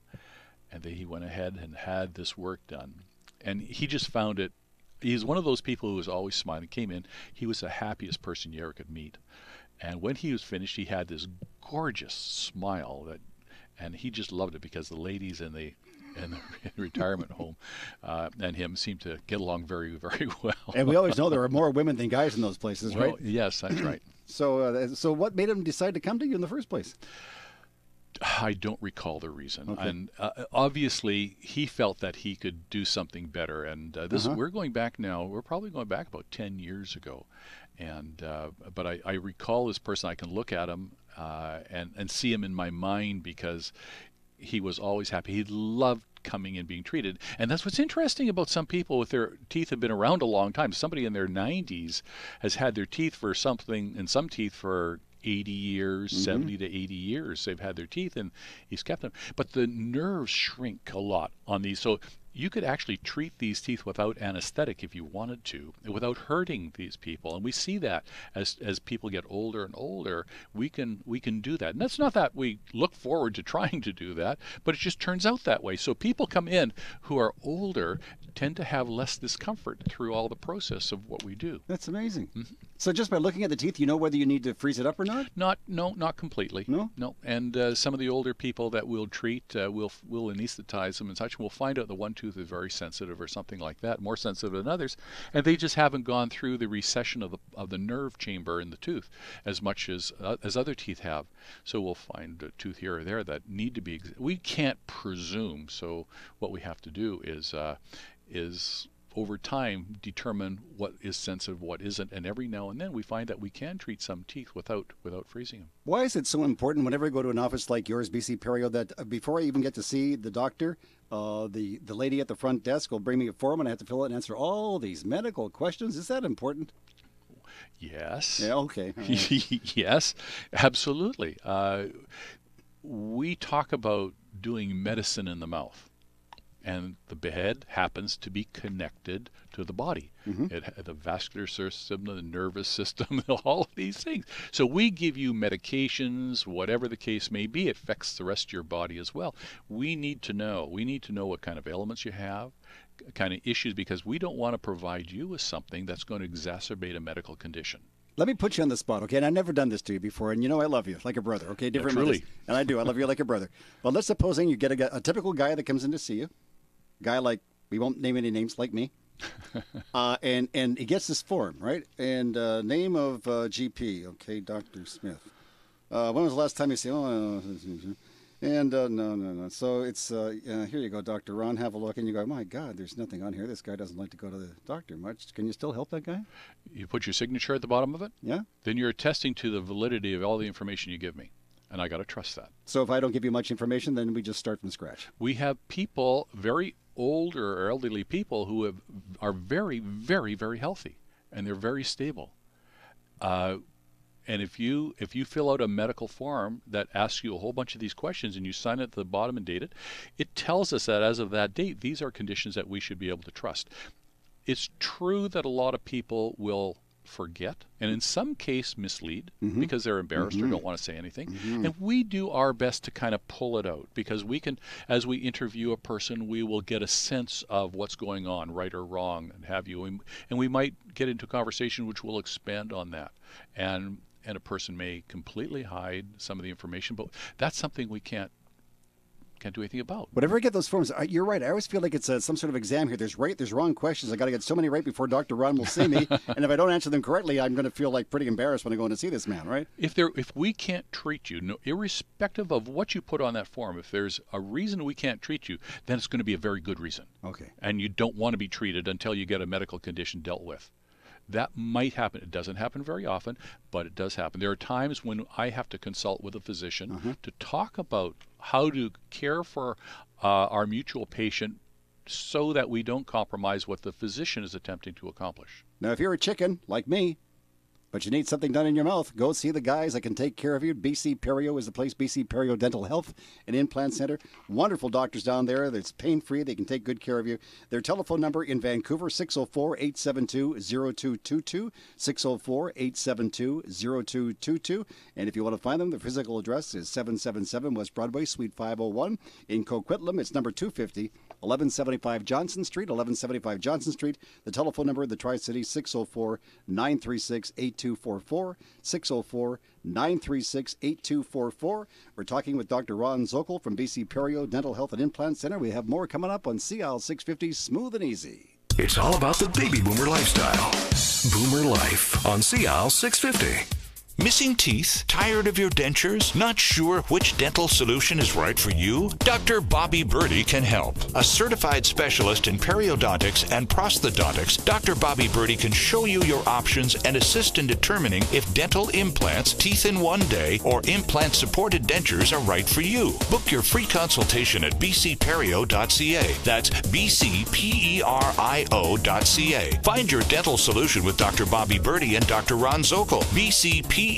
S3: and he went ahead and had this work done, and he just found it. He's one of those people who was always smiling. Came in, he was the happiest person you ever could meet, and when he was finished, he had this gorgeous smile and he just loved it because the ladies in the retirement home and him seemed to get along very, very well.
S2: And we always know there are more women than guys in those places, right?
S3: Yes, that's right.
S2: So what made him decide to come to you in the first place?
S3: I don't recall the reason.
S2: Okay.
S3: And obviously, he felt that he could do something better. And we're going back now. We're probably going back about 10 years ago. And but I recall this person. I can look at him and see him in my mind because he was always happy. He loved coming and being treated. And that's what's interesting about some people with their teeth have been around a long time. Somebody in their 90s has had their teeth for something, and some teeth for 80 years, 70 to 80 years they've had their teeth, and he's kept them. But the nerves shrink a lot on these. So you could actually treat these teeth without anesthetic if you wanted to, without hurting these people. And we see that as people get older and older, we can do that. And that's not that we look forward to trying to do that, but it just turns out that way. So people come in who are older tend to have less discomfort through all the process of what we do.
S2: That's amazing. Mm-hmm. So just by looking at the teeth, you know whether you need to freeze it up or not?
S3: Not completely. No. And some of the older people that we'll treat, we'll anesthetize them and such. We'll find out the one tooth is very sensitive or something like that, more sensitive than others, and they just haven't gone through the recession of the nerve chamber in the tooth as much as other teeth have. So we'll find a tooth here or there that need to be. We can't presume. So what we have to do is over time determine what is sensitive, what isn't, and every now and then we find that we can treat some teeth without freezing them.
S2: Why is it so important whenever I go to an office like yours, BC Perio, that before I even get to see the doctor, the lady at the front desk will bring me a form and I have to fill it and answer all these medical questions? Is that important?
S3: Yes.
S2: Yeah, okay. Right.
S3: Yes, absolutely. We talk about doing medicine in the mouth. And the head happens to be connected to the body. Mm-hmm. The vascular system, the nervous system, all of these things. So we give you medications, whatever the case may be. It affects the rest of your body as well. We need to know. We need to know what kind of ailments you have, kind of issues, because we don't want to provide you with something that's going to exacerbate a medical condition.
S2: Let me put you on the spot, okay? And I've never done this to you before, and you know I love you like a brother, okay? Different methods. And I do. I love you like a brother. Well, let's supposing you get a typical guy that comes in to see you. Guy like, we won't name any names, like me, and he gets this form, right? And name of GP, okay, Dr. Smith. When was the last time you see? No. So it's here you go, Dr. Ron. Have a look, and you go, my God, there's nothing on here. This guy doesn't like to go to the doctor much. Can you still help that guy?
S3: You put your signature at the bottom of it.
S2: Yeah.
S3: Then you're attesting to the validity of all the information you give me. And I got to trust that.
S2: So if I don't give you much information, then we just start from scratch.
S3: We have people, very older or elderly people, who are very, very, very healthy, and they're very stable. And if you fill out a medical form that asks you a whole bunch of these questions and you sign it at the bottom and date it, it tells us that as of that date, these are conditions that we should be able to trust. It's true that a lot of people will forget and in some case mislead because they're embarrassed or don't want to say anything. And we do our best to kind of pull it out because we can, as we interview a person, we will get a sense of what's going on, right or wrong, and have you. And we might get into a conversation which will expand on that. And a person may completely hide some of the information, but that's something we can't do anything about.
S2: Whenever I get those forms, you're right. I always feel like it's some sort of exam here. There's right, there's wrong questions. I got to get so many right before Dr. Ron will see me. And if I don't answer them correctly, I'm going to feel like pretty embarrassed when I go in to see this man, right?
S3: If we can't treat you, irrespective of what you put on that form, if there's a reason we can't treat you, then it's going to be a very good reason.
S2: Okay.
S3: And you don't want to be treated until you get a medical condition dealt with. That might happen. It doesn't happen very often, but it does happen. There are times when I have to consult with a physician to talk about how to care for our mutual patient so that we don't compromise what the physician is attempting to accomplish.
S2: Now, if you're a chicken like me, but you need something done in your mouth, go see the guys that can take care of you. BC Perio is the place, BC Perio Dental Health and Implant Center. Wonderful doctors down there. It's pain-free. They can take good care of you. Their telephone number in Vancouver, 604-872-0222, 604-872-0222. And if you want to find them, their physical address is 777 West Broadway, Suite 501. In Coquitlam, it's number 250, 1175 Johnson Street, 1175 Johnson Street. The telephone number in the Tri-City, 604-936-8244, 604-936-8244. We're talking with Dr. Ron Zokol from BC Perio Dental Health and Implant Center. We have more coming up on CL 650 Smooth and Easy.
S1: It's all about the baby boomer lifestyle. Boomer Life on CL 650.
S9: Missing teeth? Tired of your dentures? Not sure which dental solution is right for you? Dr. Bobby Birdie can help. A certified specialist in periodontics and prosthodontics, Dr. Bobby Birdie can show you your options and assist in determining if dental implants, teeth in one day, or implant-supported dentures are right for you. Book your free consultation at bcperio.ca. That's bcperio.ca. Find your dental solution with Dr. Bobby Birdie and Dr. Ron Zokol. bcperio.ca.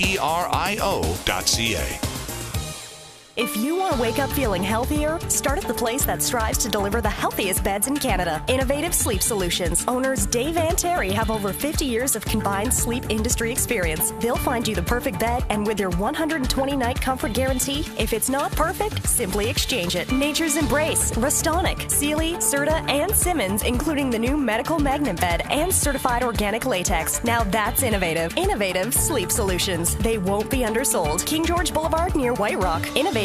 S6: If you want to wake up feeling healthier, start at the place that strives to deliver the healthiest beds in Canada. Innovative Sleep Solutions. Owners Dave and Terry have over 50 years of combined sleep industry experience. They'll find you the perfect bed, and with their 120-night comfort guarantee, if it's not perfect, simply exchange it. Nature's Embrace, Restonic, Sealy, Serta, and Simmons, including the new medical magnet bed and certified organic latex. Now that's innovative. Innovative Sleep Solutions. They won't be undersold. King George Boulevard near White Rock. InnovativeSleep.ca.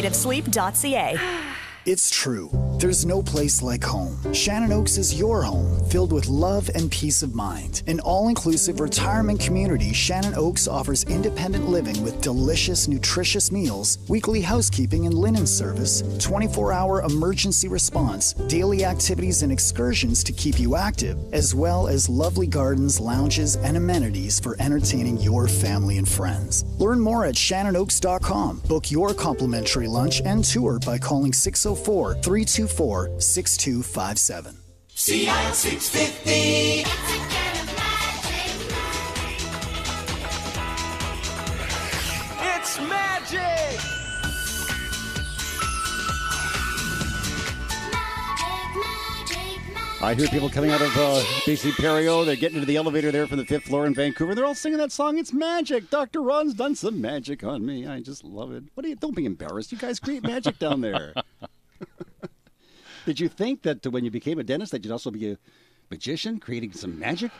S4: It's true. There's no place like home. Shannon Oaks is your home, filled with love and peace of mind. An all-inclusive retirement community, Shannon Oaks offers independent living with delicious, nutritious meals, weekly housekeeping and linen service, 24-hour emergency response, daily activities and excursions to keep you active, as well as lovely gardens, lounges, and amenities for entertaining your family and friends. Learn more at shannonoaks.com. Book your complimentary lunch and tour by calling 604-324-6257.
S7: CL 650.
S8: It's magic!
S2: I hear people coming out of BC Perio. They're getting into the elevator there from the 5th floor in Vancouver. They're all singing that song. It's magic. Dr. Ron's done some magic on me. I just love it. Don't be embarrassed. You guys create magic down there. Did you think that when you became a dentist that you'd also be a magician creating some magic?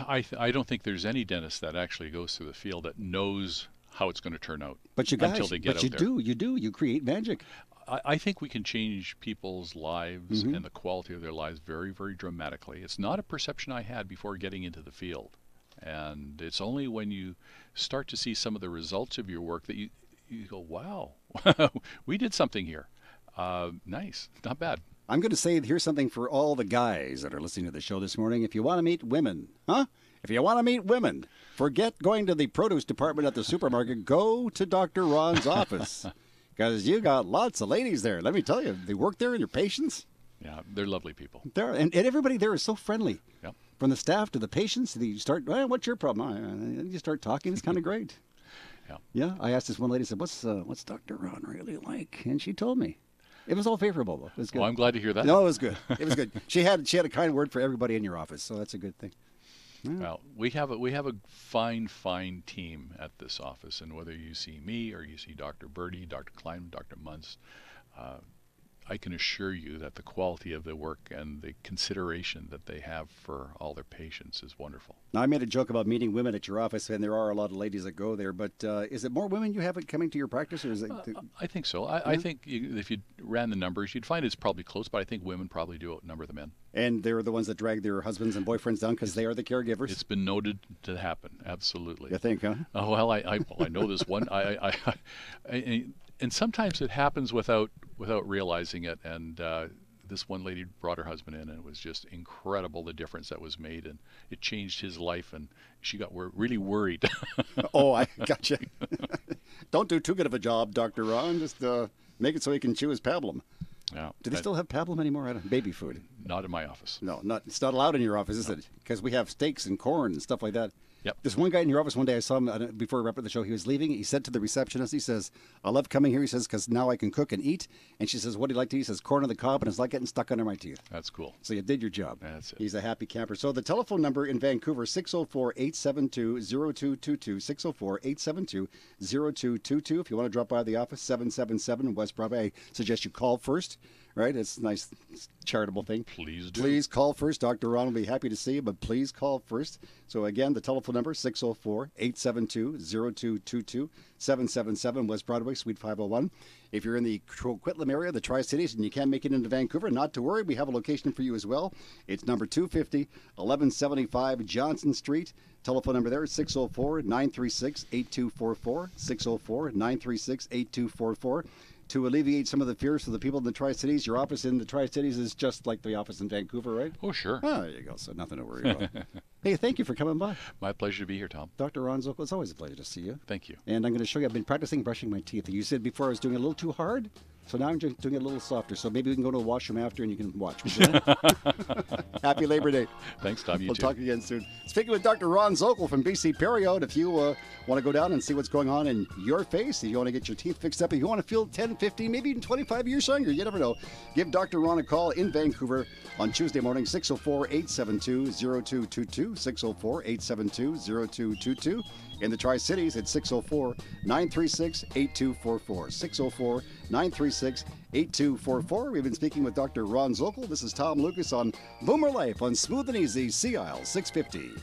S3: I don't think there's any dentist that actually goes through the field that knows how it's going to turn out.
S2: But you guys,
S3: until they get
S2: but you
S3: out there.
S2: do. You create magic.
S3: I think we can change people's lives and the quality of their lives very, very dramatically. It's not a perception I had before getting into the field. And it's only when you start to see some of the results of your work that you go, wow, we did something here. Nice. Not bad.
S2: I'm going to say here's something for all the guys that are listening to the show this morning. If you want to meet women, If you want to meet women, forget going to the produce department at the supermarket. Go to Dr. Ron's office. Because you got lots of ladies there. Let me tell you, they work there and your patients.
S3: Yeah, they're lovely people.
S2: And everybody there is so friendly.
S3: Yep.
S2: From the staff to the patients, you start, what's your problem? You start talking. It's kind of great. Yeah, I asked this one lady, I said, what's Dr. Ron really like? And she told me. It was all favorable, though. It was good.
S3: Well, I'm glad to hear that.
S2: No, it was good. It was good. She had a kind word for everybody in your office, so that's a good thing. Yeah.
S3: Well, we have a fine team at this office, and whether you see me or you see Dr. Birdie, Dr. Klein, Dr. Muntz, I can assure you that the quality of the work and the consideration that they have for all their patients is wonderful.
S2: Now, I made a joke about meeting women at your office, and there are a lot of ladies that go there, but is it more women you have coming to your practice? Or is it
S3: I think so. I think if you ran the numbers, you'd find it's probably close, but I think women probably do outnumber the men.
S2: And they're the ones that drag their husbands and boyfriends down because they are the caregivers?
S3: It's been noted to happen, absolutely.
S2: You think, huh?
S3: Oh, well, I know this one. And sometimes it happens without realizing it. And this one lady brought her husband in, and it was just incredible the difference that was made, and it changed his life. And she got really worried.
S2: Oh, I gotcha. Don't do too good of a job, Dr. Ron. Just make it so he can chew his pablum.
S3: Yeah.
S2: Do they still have pablum anymore? Baby food?
S3: Not in my office.
S2: No, it's not allowed in your office, is it? Because we have steaks and corn and stuff like that.
S3: Yep.
S2: There's one guy in your office one day, I saw him before we wrapped up the show. He was leaving. He said to the receptionist, he says, I love coming here, he says, because now I can cook and eat. And she says, what do you like to eat? He says, corn on the cob, and it's like getting stuck under my teeth.
S3: That's cool.
S2: So you did your job.
S3: That's it.
S2: He's a happy camper. So the telephone number in Vancouver, 604-872-0222, 604-872-0222. If you want to drop by the office, 777 West Broadway. I suggest you call first. Right? It's a nice charitable thing.
S3: Please do.
S2: Please call first. Dr. Ron will be happy to see you, but please call first. So again, the telephone number, 604-872-0222, 777 West Broadway, Suite 501. If you're in the Coquitlam area, the Tri-Cities, and you can't make it into Vancouver, not to worry. We have a location for you as well. It's number 250, 1175 Johnson Street. Telephone number there is 604-936-8244, 604-936-8244. To alleviate some of the fears for the people in the Tri-Cities, your office in the Tri-Cities is just like the office in Vancouver, right?
S3: Oh, sure.
S2: Oh, there you go. So nothing to worry about. Hey, thank you for coming by.
S3: My pleasure to be here, Tom.
S2: Dr. Ron Zokol, it's always a pleasure to see you.
S3: Thank you.
S2: And I'm going to show you, I've been practicing brushing my teeth. You said before I was doing it a little too hard, so now I'm just doing it a little softer. So maybe we can go to the washroom after and you can watch me. Happy Labor Day.
S3: Thanks, Tom. You
S2: We'll
S3: too.
S2: talk again soon. Speaking with Dr. Ron Zokol from BC Perio, if you want to go down and see what's going on in your face, if you want to get your teeth fixed up, if you want to feel 10, 15, maybe even 25 years younger, you never know. Give Dr. Ron a call in Vancouver on Tuesday morning, 604-872-0222, 604-872-0222. In the Tri-Cities, it's 604-936-8244, 604-936-8244. We've been speaking with Dr. Ron Zokol. This is Tom Lucas on Boomer Life on Smooth and Easy, Sea Isle 650.